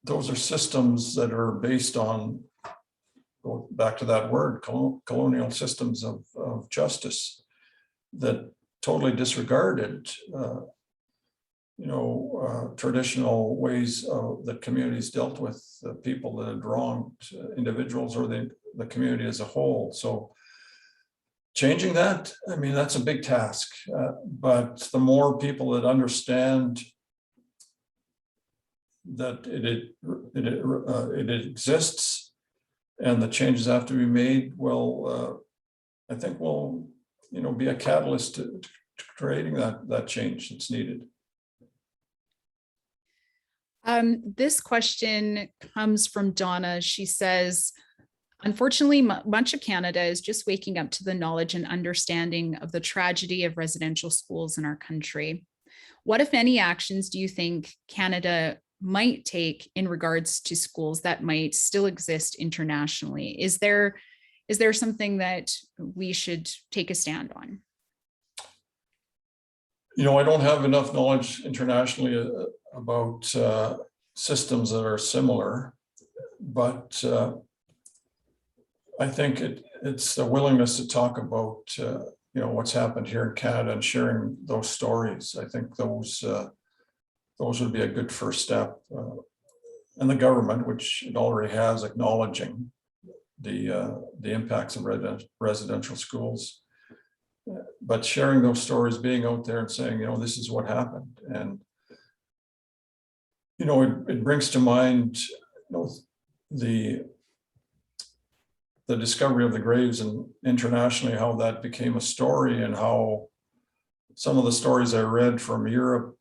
Those are systems that are based on, go back to that word, colonial systems of justice that totally disregarded, traditional ways that communities dealt with people that had wronged individuals or the community as a whole. So changing that, I mean, that's a big task, but the more people that understand that it exists and the changes have to be made, I think will be a catalyst to creating that change that's needed. This question comes from Donna. She says, unfortunately, much of Canada is just waking up to the knowledge and understanding of the tragedy of residential schools in our country. What, if any, actions do you think Canada might take in regards to schools that might still exist internationally? Is there something that we should take a stand on? I don't have enough knowledge internationally about systems that are similar, but I think it's the willingness to talk about what's happened here in Canada and sharing those stories. I think those would be a good first step, and the government, which it already has, acknowledging the impacts of residential schools, but sharing those stories, being out there and saying, this is what happened. And it brings to mind the discovery of the graves, and internationally how that became a story, and how some of the stories I read from Europe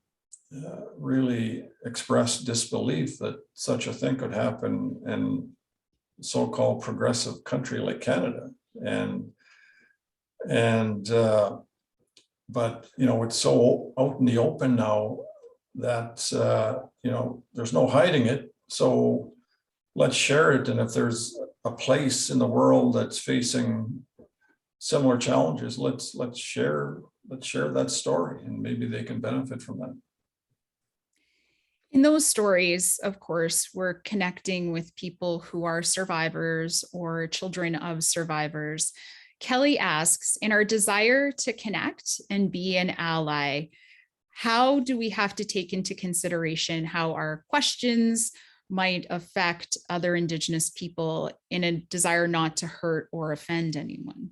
really expressed disbelief that such a thing could happen in so-called progressive country like Canada. But it's so out in the open now that there's no hiding it. So let's share it, and if there's a place in the world that's facing similar challenges, let's share that story, and maybe they can benefit from that. In those stories, of course, we're connecting with people who are survivors or children of survivors. Kelly asks, in our desire to connect and be an ally, how do we have to take into consideration how our questions might affect other Indigenous people in a desire not to hurt or offend anyone?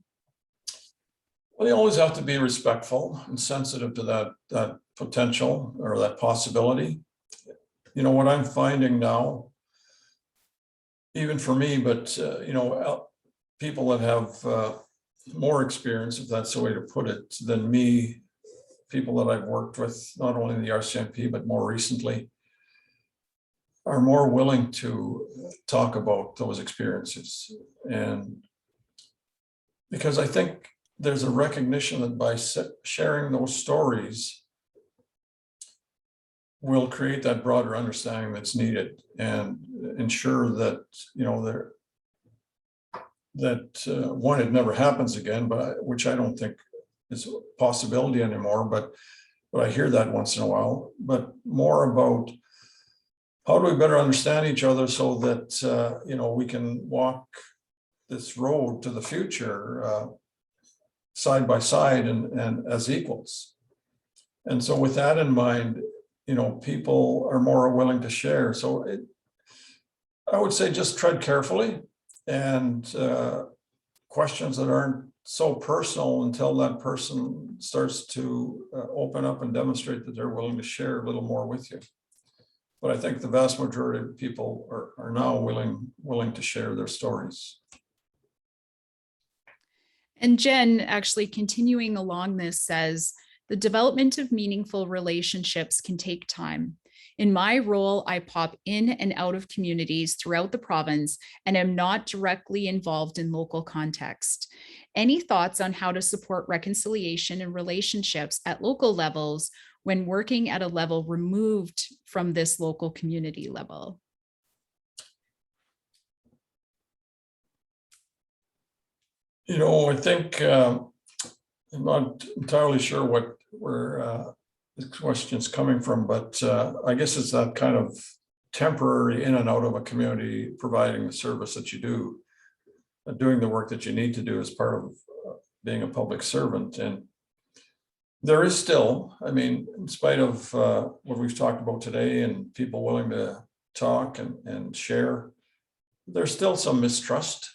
Well, you always have to be respectful and sensitive to that potential or that possibility. You know, what I'm finding now, even for me, but you know, people that have more experience, if that's the way to put it, than me, people that I've worked with, not only in the RCMP, but more recently, are more willing to talk about those experiences. And because I think there's a recognition that by sharing those stories, will create that broader understanding that's needed and ensure that, you know, one, it never happens again, but which I don't think is a possibility anymore, but I hear that once in a while, but more about how do we better understand each other so that, you know, we can walk this road to the future side by side and as equals. And so with that in mind, you know, people are more willing to share. So I would say just tread carefully and questions that aren't so personal until that person starts to open up and demonstrate that they're willing to share a little more with you. But I think the vast majority of people are now willing to share their stories. And Jen, actually continuing along this, says, the development of meaningful relationships can take time. In my role, I pop in and out of communities throughout the province and am not directly involved in local context. Any thoughts on how to support reconciliation and relationships at local levels when working at a level removed from this local community level? You know, I think I'm not entirely sure where this question is coming from, but I guess it's that kind of temporary in and out of a community, providing the service that you do, doing the work that you need to do as part of being a public servant. And there is still, I mean, in spite of what we've talked about today and people willing to talk and share, there's still some mistrust.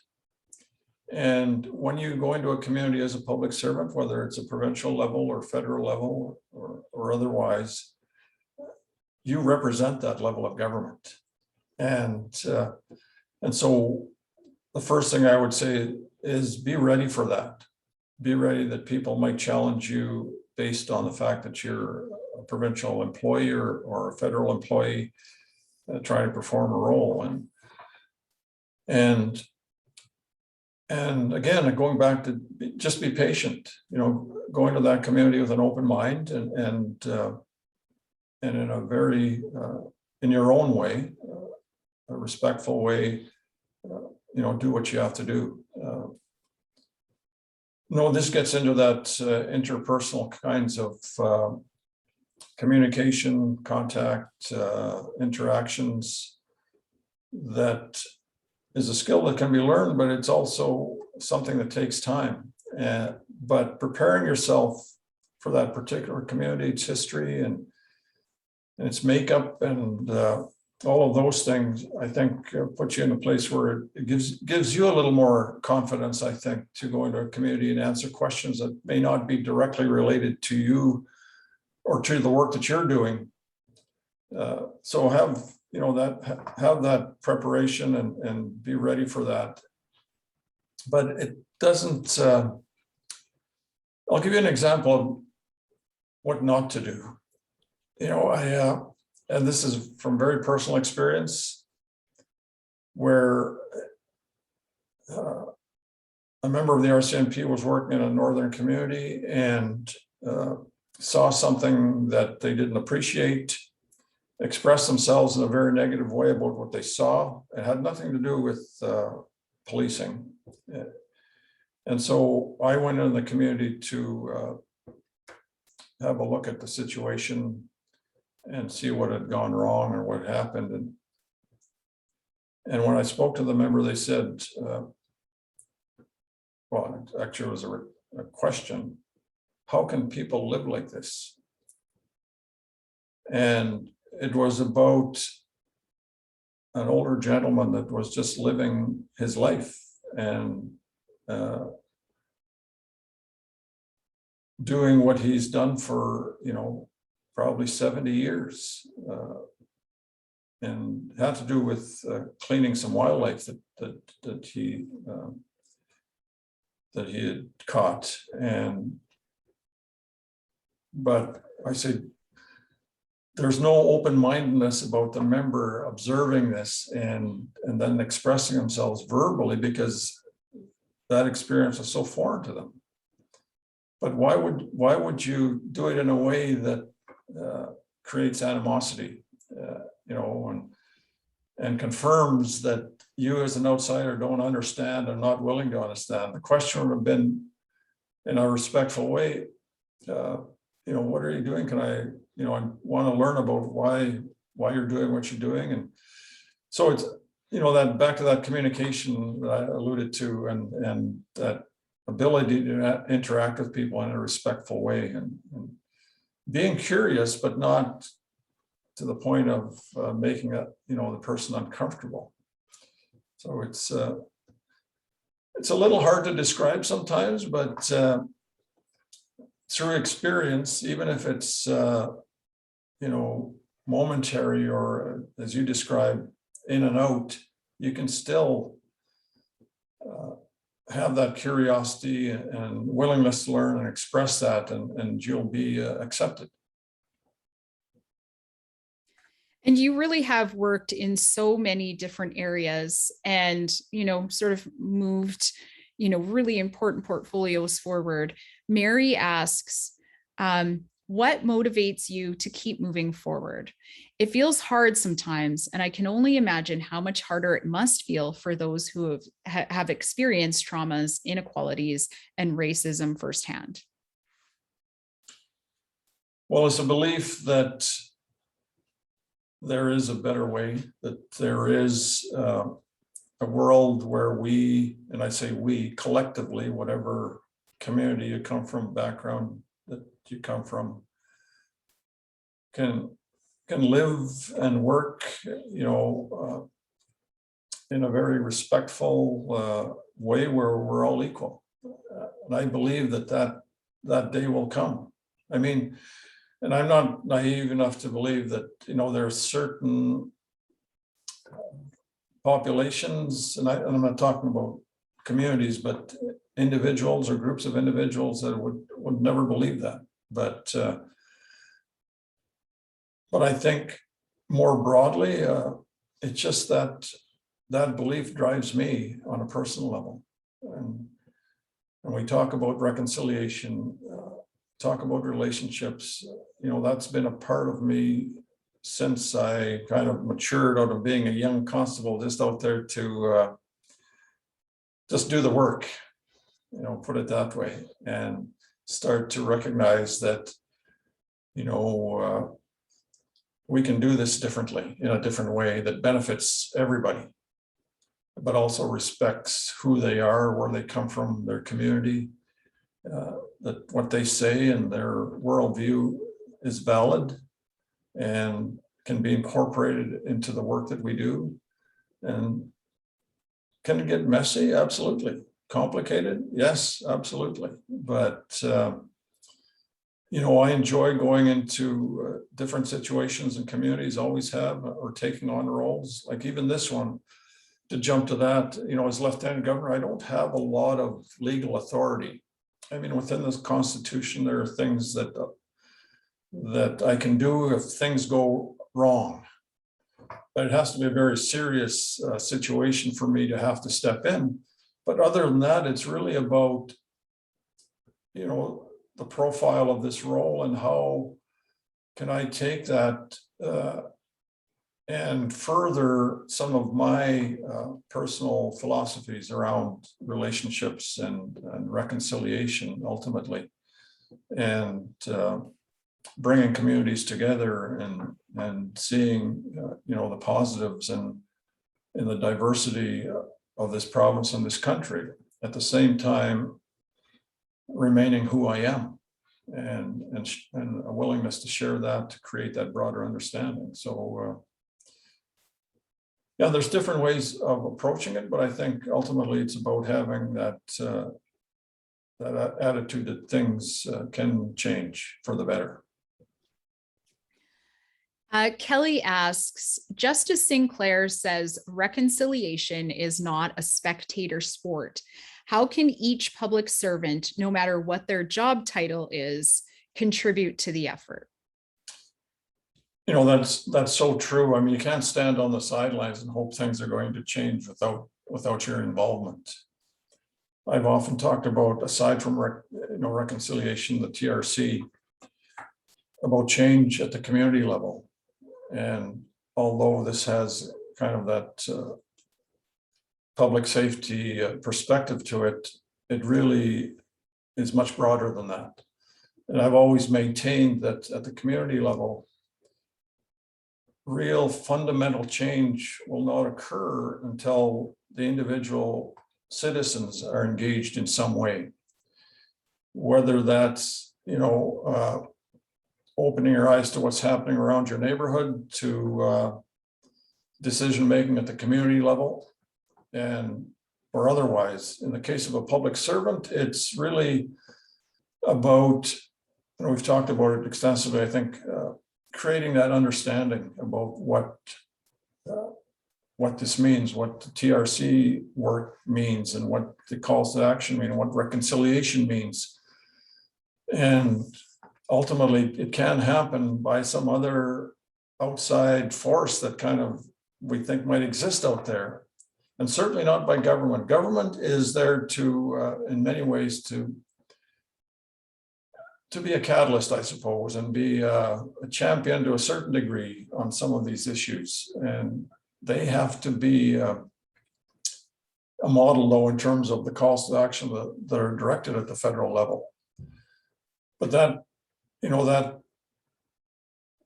And when you go into a community as a public servant, whether it's a provincial level or federal level or otherwise, you represent that level of government. And so the first thing I would say is be ready for that. Be ready that people might challenge you based on the fact that you're a provincial employee or a federal employee trying to perform a role. And again, going back to just be patient, you know, go into that community with an open mind and in a very, in your own way, a respectful way, you know, do what you have to do. No, this gets into that interpersonal kinds of communication, contact, interactions that is a skill that can be learned, but it's also something that takes time. But preparing yourself for that particular community, its history and its makeup and all of those things, I think puts you in a place where it gives you a little more confidence, I think, to go into a community and answer questions that may not be directly related to you or to the work that you're doing. So have that preparation and be ready for that. But it doesn't, I'll give you an example of what not to do. You know, and this is from very personal experience, where a member of the RCMP was working in a northern community and saw something that they didn't appreciate, expressed themselves in a very negative way about what they saw. It had nothing to do with policing. And so I went in the community to have a look at the situation and see what had gone wrong or what happened. And when I spoke to the member, they said, well, actually it was a question, how can people live like this? And it was about an older gentleman that was just living his life and doing what he's done for, probably 70 years. And had to do with cleaning some wildlife that he had caught. But I say there's no open-mindedness about the member observing this and then expressing themselves verbally, because that experience is so foreign to them. But why would you do it in a way that creates animosity, and confirms that you as an outsider don't understand and not willing to understand? The question would have been, in a respectful way, what are you doing? Can I want to learn about why you're doing what you're doing. And so it's, that back to that communication that I alluded to, and that ability to interact with people in a respectful way, and being curious, but not to the point of making the person uncomfortable. So it's a little hard to describe sometimes, but through experience, even if it's momentary, or as you describe, in and out, you can still have that curiosity and willingness to learn and express that, and you'll be accepted. And you really have worked in so many different areas and, sort of moved, really important portfolios forward. Mary asks, what motivates you to keep moving forward? It feels hard sometimes, and I can only imagine how much harder it must feel for those who have experienced traumas, inequalities, and racism firsthand. Well, it's a belief that there is a better way, that there is a world where we, and I say we, collectively, whatever community you come from, background that you come from, can live and work, in a very respectful way where we're all equal. And I believe that day will come. I mean, and I'm not naive enough to believe that, there are certain populations, and I'm not talking about communities, but individuals or groups of individuals that would never believe that. But I think more broadly, it's just that belief drives me on a personal level. And when we talk about reconciliation, talk about relationships, that's been a part of me since I kind of matured out of being a young constable, just out there to just do the work, put it that way, and start to recognize that, we can do this differently, in a different way that benefits everybody, but also respects who they are, where they come from, their community, that what they say and their worldview is valid and can be incorporated into the work that we do. And can it get messy? Absolutely. Complicated? Yes, absolutely. But I enjoy going into different situations and communities, always have, or taking on roles like even this one. To jump to that, as Lieutenant Governor, I don't have a lot of legal authority. I mean, within this Constitution, there are things that I can do if things go wrong. But it has to be a very serious situation for me to have to step in. But other than that, it's really about, the profile of this role and how can I take that and further some of my personal philosophies around relationships and reconciliation ultimately, and bringing communities together and seeing the positives and in the diversity of this province and this country, at the same time remaining who I am, and a willingness to share that, to create that broader understanding. So yeah, there's different ways of approaching it, but I think ultimately it's about having that that attitude that things can change for the better. Kelly asks, Justice Sinclair says reconciliation is not a spectator sport. How can each public servant, no matter what their job title is, contribute to the effort? You know, that's so true. I mean, you can't stand on the sidelines and hope things are going to change without your involvement. I've often talked about, aside from reconciliation, the TRC, about change at the community level. And although this has kind of that public safety perspective to it, it really is much broader than that. And I've always maintained that at the community level, real fundamental change will not occur until the individual citizens are engaged in some way. Whether that's, opening your eyes to what's happening around your neighborhood, to decision-making at the community level, or otherwise. In the case of a public servant, it's really about, we've talked about it extensively, I think, creating that understanding about what this means, what the TRC work means, and what the calls to action mean, and what reconciliation means. And ultimately, it can happen by some other outside force that kind of we think might exist out there, and certainly not by government. Government is there to, in many ways, to be a catalyst, I suppose, and be a champion to a certain degree on some of these issues. And they have to be a model, though, in terms of the calls to action that are directed at the federal level. But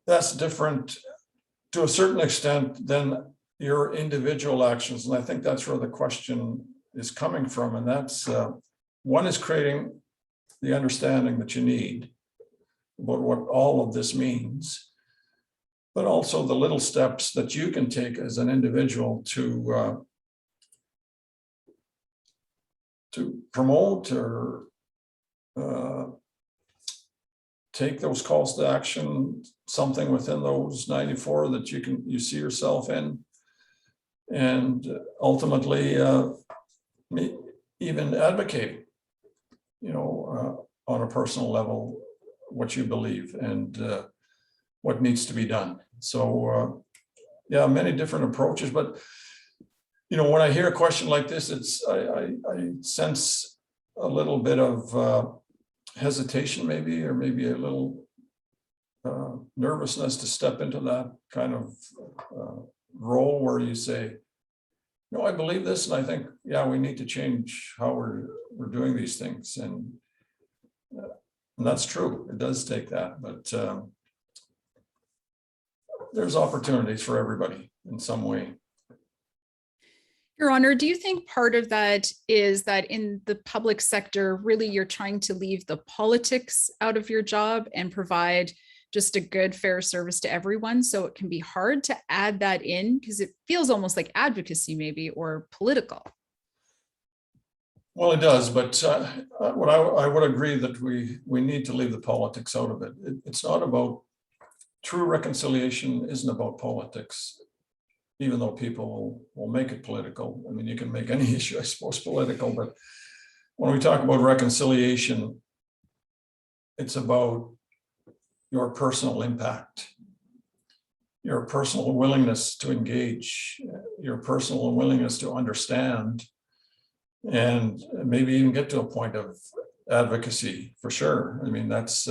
that's different to a certain extent than your individual actions. And I think that's where the question is coming from. And that's one is creating the understanding that you need about what all of this means, but also the little steps that you can take as an individual to promote or take those calls to action, something within those 94 that you see yourself in, and ultimately even advocate, on a personal level, what you believe and what needs to be done. So yeah, many different approaches, but when I hear a question like this, I sense a little bit of hesitation, maybe, or maybe a little nervousness to step into that kind of role where you say, no, I believe this, and I think, yeah, we need to change how we're doing these things, and that's true. It does take that, but there's opportunities for everybody in some way. Your Honor, do you think part of that is that in the public sector, really you're trying to leave the politics out of your job and provide just a good, fair service to everyone? So it can be hard to add that in because it feels almost like advocacy maybe, or political. Well, it does, but what I would agree that we need to leave the politics out of it. It's not about, true reconciliation isn't about politics, even though people will make it political. I mean, you can make any issue, I suppose, political, but when we talk about reconciliation, it's about your personal impact, your personal willingness to engage, your personal willingness to understand, and maybe even get to a point of advocacy, for sure. I mean, that's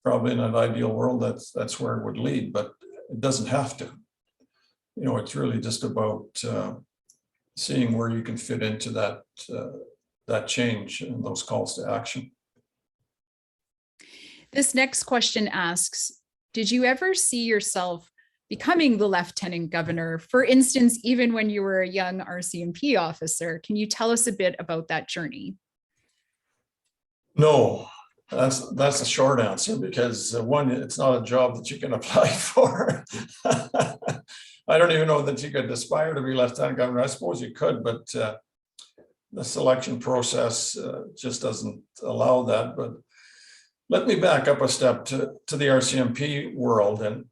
probably in an ideal world, that's where it would lead, but it doesn't have to. It's really just about seeing where you can fit into that change and those calls to action. This next question asks, did you ever see yourself becoming the lieutenant governor, for instance, even when you were a young RCMP officer? Can you tell us a bit about that journey? No, that's a short answer, because one, it's not a job that you can apply for. I don't even know that you could aspire to be lieutenant governor. I suppose you could, but the selection process just doesn't allow that. But let me back up a step to the RCMP world. And,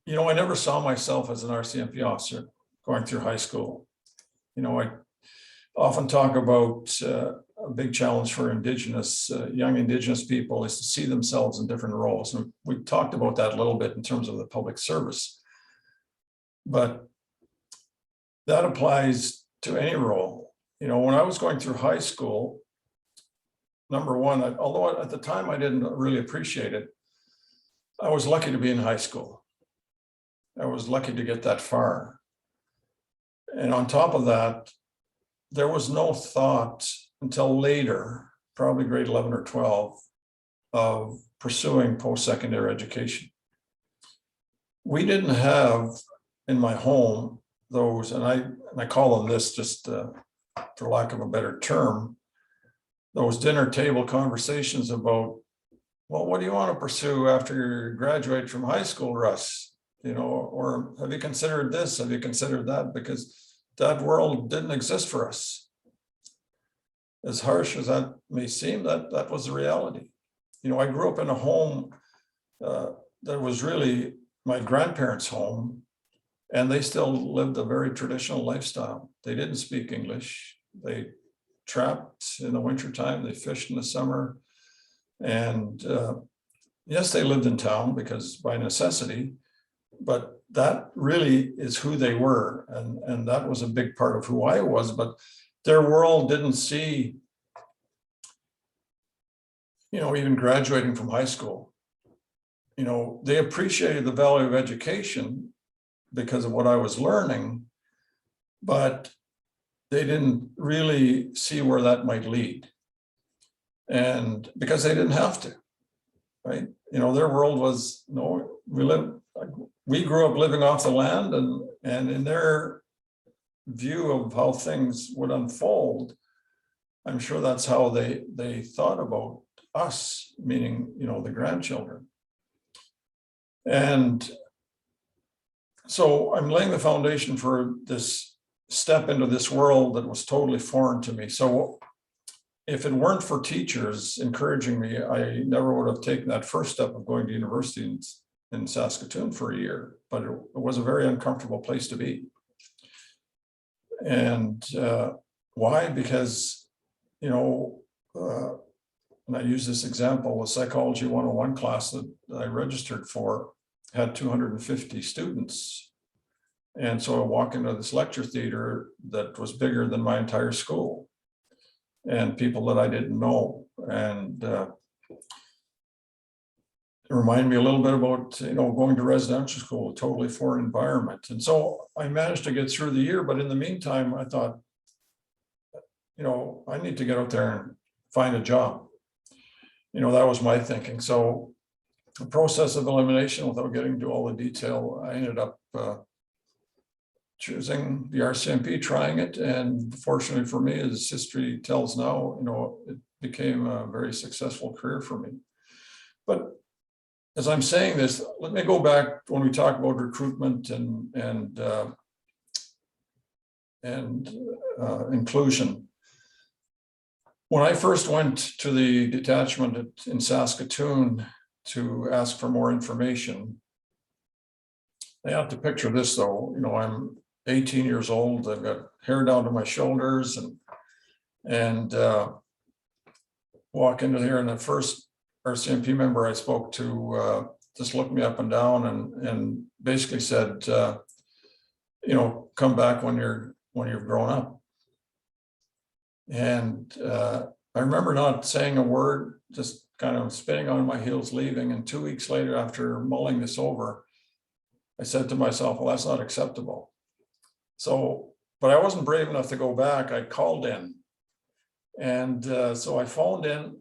you know, I never saw myself as an RCMP officer going through high school. You know, I often talk about a big challenge for Indigenous, young Indigenous people is to see themselves in different roles. And we talked about that a little bit in terms of the public service. But that applies to any role. You know, when I was going through high school, number one, although at the time I didn't really appreciate it, I was lucky to be in high school. I was lucky to get that far. And on top of that, there was no thought until later, probably grade 11 or 12, of pursuing post-secondary education. We didn't have in my home those, and I call them this just for lack of a better term, those dinner table conversations about, well, what do you want to pursue after you graduate from high school, Russ? You know, or have you considered this? Have you considered that? Because that world didn't exist for us. As harsh as that may seem, that was the reality. You know, I grew up in a home that was really my grandparents' home, and they still lived a very traditional lifestyle. They didn't speak English. They trapped in the wintertime, they fished in the summer. And yes, they lived in town because by necessity, but that really is who they were. And that was a big part of who I was, but their world didn't see, you know, even graduating from high school. You know, they appreciated the value of education because of what I was learning, but they didn't really see where that might lead. And because they didn't have to, right? You know, their world was, no, we grew up living off the land, and in their view of how things would unfold, I'm sure that's how they thought about us, meaning, you know, the grandchildren. And so I'm laying the foundation for this step into this world that was totally foreign to me. So if it weren't for teachers encouraging me, I never would have taken that first step of going to university in Saskatoon for a year, but it was a very uncomfortable place to be. And why? Because, you know, and I use this example, a Psychology 101 class that I registered for had 250 students. And so I walk into this lecture theater that was bigger than my entire school, and people that I didn't know. And it reminded me a little bit about, you know, going to residential school, a totally foreign environment. And so I managed to get through the year, but in the meantime, I thought, you know, I need to get out there and find a job. You know, that was my thinking. So the process of elimination, without getting into all the detail, I ended up choosing the RCMP, trying it. And fortunately for me, as history tells now, you know, it became a very successful career for me. But as I'm saying this, let me go back when we talk about recruitment and inclusion. When I first went to the detachment in Saskatoon to ask for more information, I have to picture this though. You know, I'm 18 years old. I've got hair down to my shoulders, and walk into here, and the first RCMP member I spoke to just looked me up and down and basically said, you know, come back when you've grown up. And I remember not saying a word, just kind of spinning on my heels, leaving. And 2 weeks later, after mulling this over, I said to myself, well, that's not acceptable. So, but I wasn't brave enough to go back. I called in. And so I phoned in,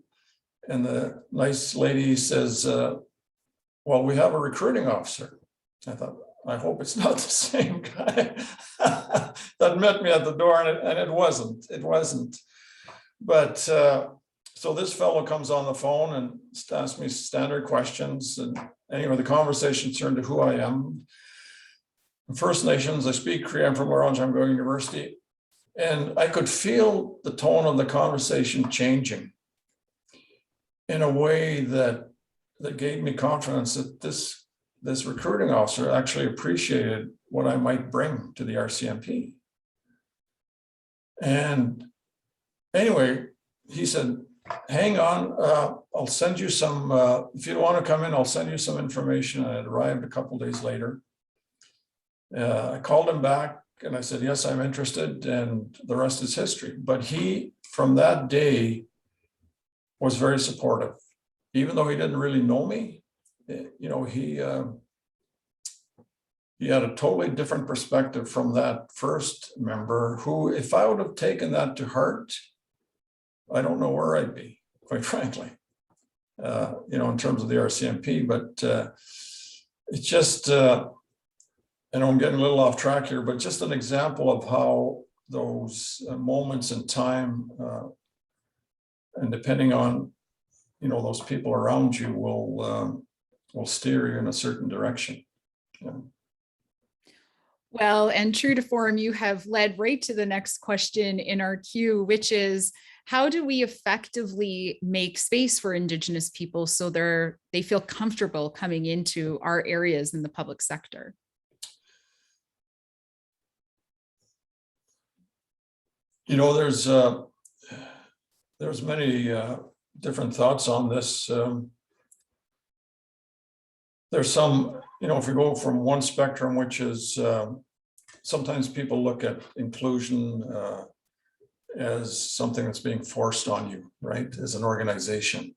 and the nice lady says, well, we have a recruiting officer. I thought, I hope it's not the same guy that met me at the door, and it wasn't. But so this fellow comes on the phone and asks me standard questions. And anyway, the conversation turned to who I am. First Nations, I speak Cree, I'm from Ronge, I'm going to university. And I could feel the tone of the conversation changing in a way that gave me confidence that this recruiting officer actually appreciated what I might bring to the RCMP. And anyway, he said, hang on, I'll send you some, if you want to come in, I'll send you some information. And it arrived a couple days later. I called him back and I said, yes, I'm interested. And the rest is history. But he, from that day, was very supportive. Even though he didn't really know me, you know, he had a totally different perspective from that first member who, if I would have taken that to heart, I don't know where I'd be, quite frankly, you know, in terms of the RCMP. But it's just, and I'm getting a little off track here, but just an example of how those moments in time, and depending on, you know, those people around you will steer you in a certain direction. Yeah. Well, and true to form, you have led right to the next question in our queue, which is, how do we effectively make space for Indigenous people so they feel comfortable coming into our areas in the public sector? You know, there's many different thoughts on this. There's some, you know, if we go from one spectrum, which is sometimes people look at inclusion as something that's being forced on you, right, as an organization,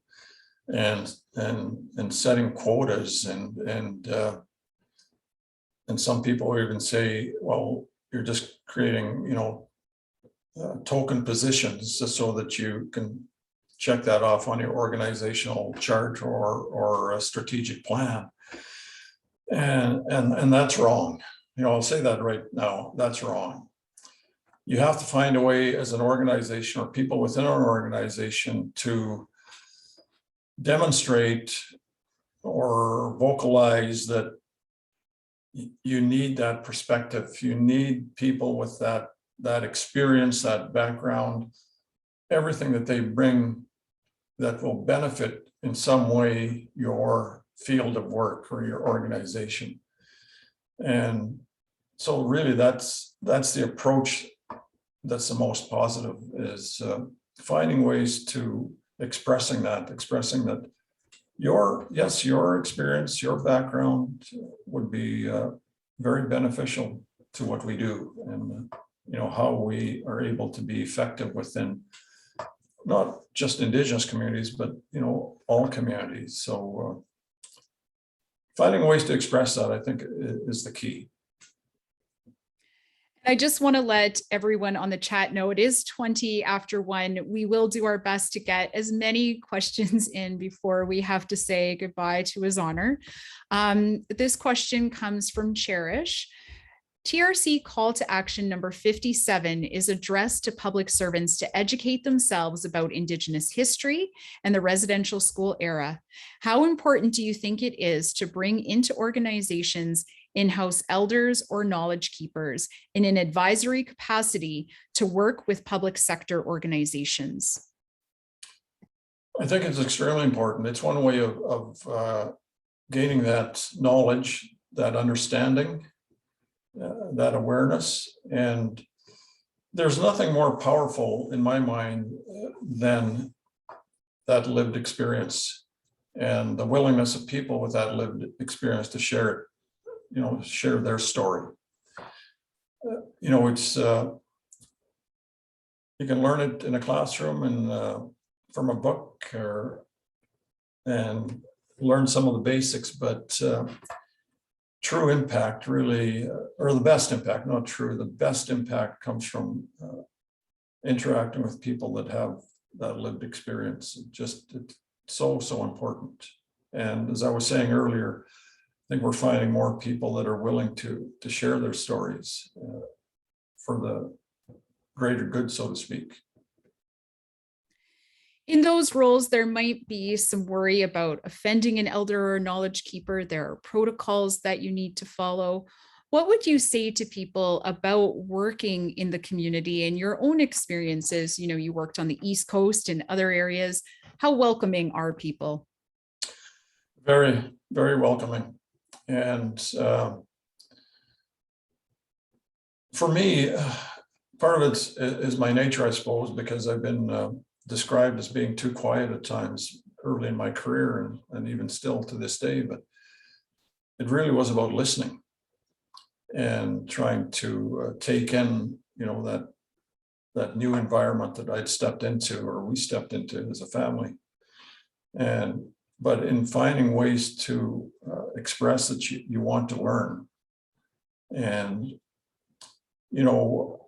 and setting quotas, and some people even say, well, you're just creating, you know, token positions just so that you can check that off on your organizational chart or a strategic plan. And that's wrong. You know, I'll say that right now, that's wrong. You have to find a way as an organization or people within an organization to demonstrate or vocalize that you need that perspective. You need people with that experience, that background, everything that they bring that will benefit in some way your field of work or your organization. And so really that's the approach that's the most positive, is finding ways to expressing that your experience, your background would be very beneficial to what we do, and you know, how we are able to be effective within not just Indigenous communities, but you know, all communities. So finding ways to express that, I think, is the key. I just want to let everyone on the chat know it is 20 after 1. We will do our best to get as many questions in before we have to say goodbye to His Honor. This question comes from Cherish. TRC call to action number 57 is addressed to public servants to educate themselves about Indigenous history and the residential school era. How important do you think it is to bring into organizations in-house elders or knowledge keepers in an advisory capacity to work with public sector organizations? I think it's extremely important. It's one way of gaining that knowledge, that understanding, that awareness. And there's nothing more powerful in my mind than that lived experience and the willingness of people with that lived experience to share it, you know, share their story. You know, it's you can learn it in a classroom and from a book, and learn some of the basics, but true impact really, or the best impact, not true, the best impact comes from interacting with people that have that lived experience. It's so important. And as I was saying earlier, I think we're finding more people that are willing to share their stories for the greater good, so to speak. In those roles, there might be some worry about offending an elder or knowledge keeper. There are protocols that you need to follow. What would you say to people about working in the community and your own experiences? You know, you worked on the East Coast and other areas. How welcoming are people? Very, very welcoming. And for me, part of it is my nature, I suppose, because I've been described as being too quiet at times early in my career and even still to this day. But it really was about listening and trying to take in, you know, that new environment that I'd stepped into, or we stepped into as a family. But in finding ways to express that you want to learn. And, you know,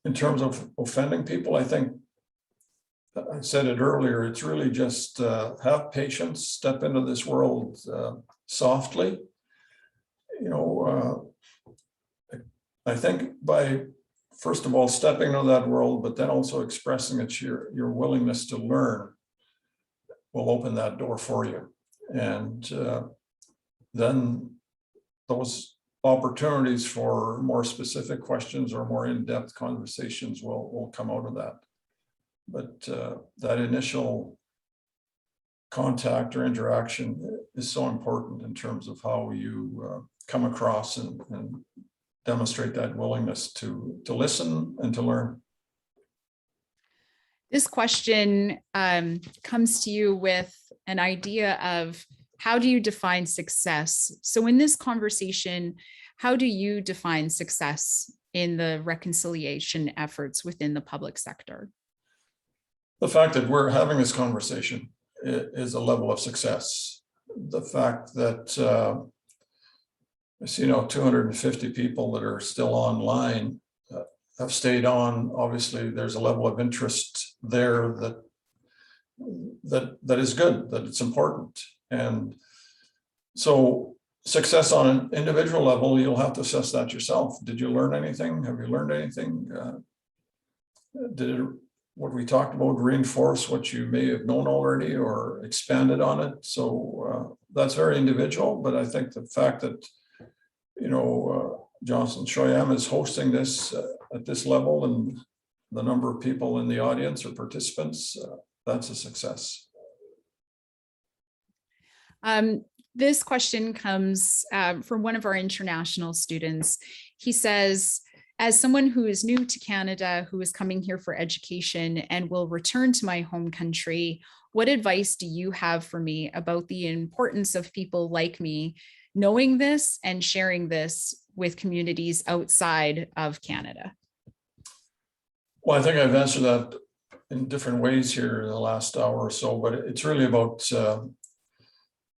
in terms of offending people, I think I said it earlier, it's really just have patience, step into this world softly. You know, I think by, first of all, stepping into that world, but then also expressing it, your willingness to learn will open that door for you. And then those opportunities for more specific questions or more in-depth conversations will come out of that. But that initial contact or interaction is so important in terms of how you come across and demonstrate that willingness to listen and to learn. This question comes to you with an idea of how do you define success? So in this conversation, how do you define success in the reconciliation efforts within the public sector? The fact that we're having this conversation is a level of success. The fact that I see, you know, 250 people that are still online have stayed on. Obviously, there's a level of interest there that is good, that it's important. And so success on an individual level, you'll have to assess that yourself. Did you learn anything? Have you learned anything? Did what we talked about reinforce what you may have known already or expanded on it? So that's very individual, but I think the fact that, you know, Johnson Shoyam is hosting this at this level and the number of people in the audience or participants, that's a success. This question comes from one of our international students. He says, as someone who is new to Canada, who is coming here for education and will return to my home country, what advice do you have for me about the importance of people like me knowing this and sharing this with communities outside of Canada? Well, I think I've answered that in different ways here in the last hour or so, but it's really about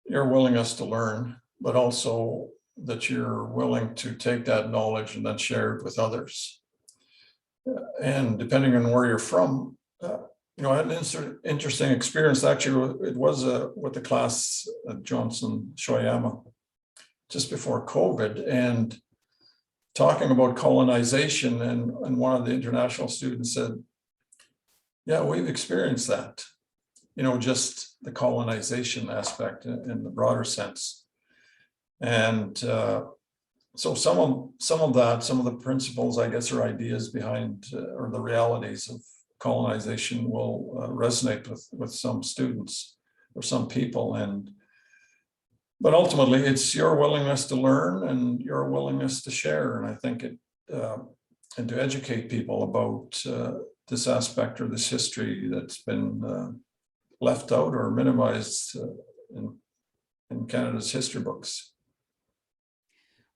your willingness to learn, but also that you're willing to take that knowledge and then share it with others. And depending on where you're from, you know, I had an interesting experience. Actually, it was with the class at Johnson Shoyama just before COVID, and talking about colonization, and one of the international students said, yeah, we've experienced that, you know, just the colonization aspect in the broader sense. And so some of the principles, I guess, or ideas behind or the realities of colonization will resonate with some students or some people. But ultimately, it's your willingness to learn and your willingness to share. And I think and to educate people about this aspect or this history that's been left out or minimized in Canada's history books.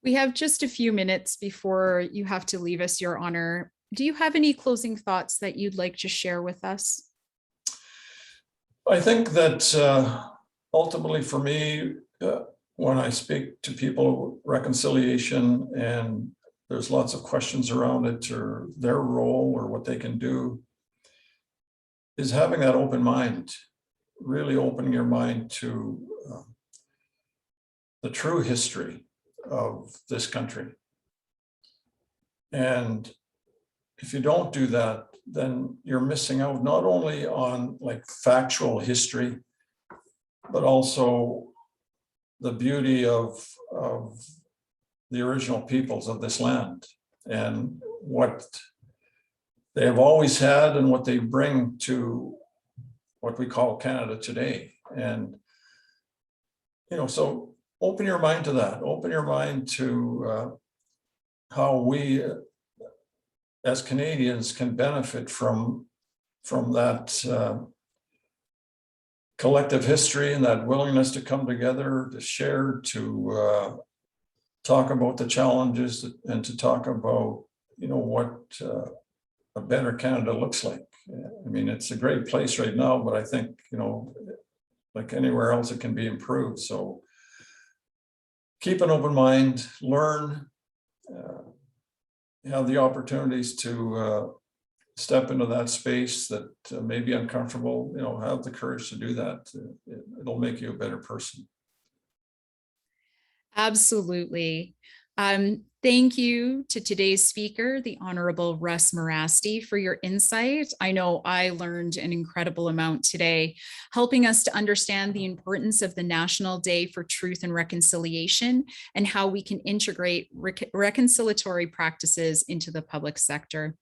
We have just a few minutes before you have to leave us, Your Honor. Do you have any closing thoughts that you'd like to share with us? I think that ultimately for me, when I speak to people, reconciliation, and there's lots of questions around it or their role or what they can do, is having that open mind, really opening your mind to the true history of this country. And if you don't do that, then you're missing out not only on like factual history, but also the beauty of the original peoples of this land and what they have always had and what they bring to what we call Canada today. And, so open your mind to that. Open your mind to how we as Canadians can benefit from that collective history and that willingness to come together, to share, to talk about the challenges and to talk about, what a better Canada looks like. I mean, it's a great place right now, but I think, like anywhere else, it can be improved. So keep an open mind, learn, have the opportunities to step into that space that may be uncomfortable, have the courage to do that. It'll make you a better person. Absolutely. Thank you to today's speaker, the Honourable Russ Mirasty, for your insight. I know I learned an incredible amount today, helping us to understand the importance of the National Day for Truth and Reconciliation and how we can integrate reconciliatory practices into the public sector.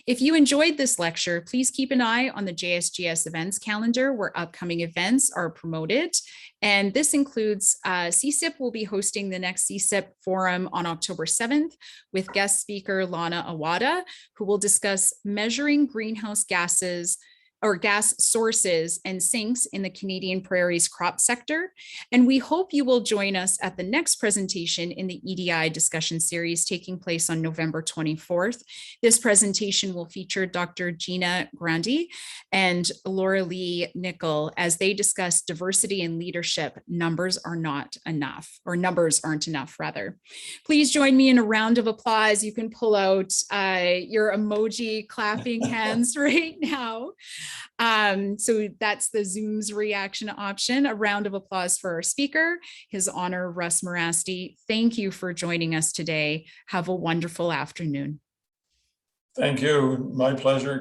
If you enjoyed this lecture, please keep an eye on the JSGS events calendar where upcoming events are promoted. And this includes CSIP will be hosting the next CSIP forum on October 7th with guest speaker Lana Awada, who will discuss measuring greenhouse gases or gas sources and sinks in the Canadian prairies crop sector. And we hope you will join us at the next presentation in the EDI Discussion Series taking place on November 24th. This presentation will feature Dr. Gina Grandi and Laura Lee Nickel as they discuss diversity and leadership. Numbers are not enough, or numbers aren't enough rather. Please join me in a round of applause. You can pull out your emoji clapping hands right now. So that's the Zoom's reaction option. A round of applause for our speaker, His Honor Russ Mirasty. Thank you for joining us today. Have a wonderful afternoon. Thank you. My pleasure.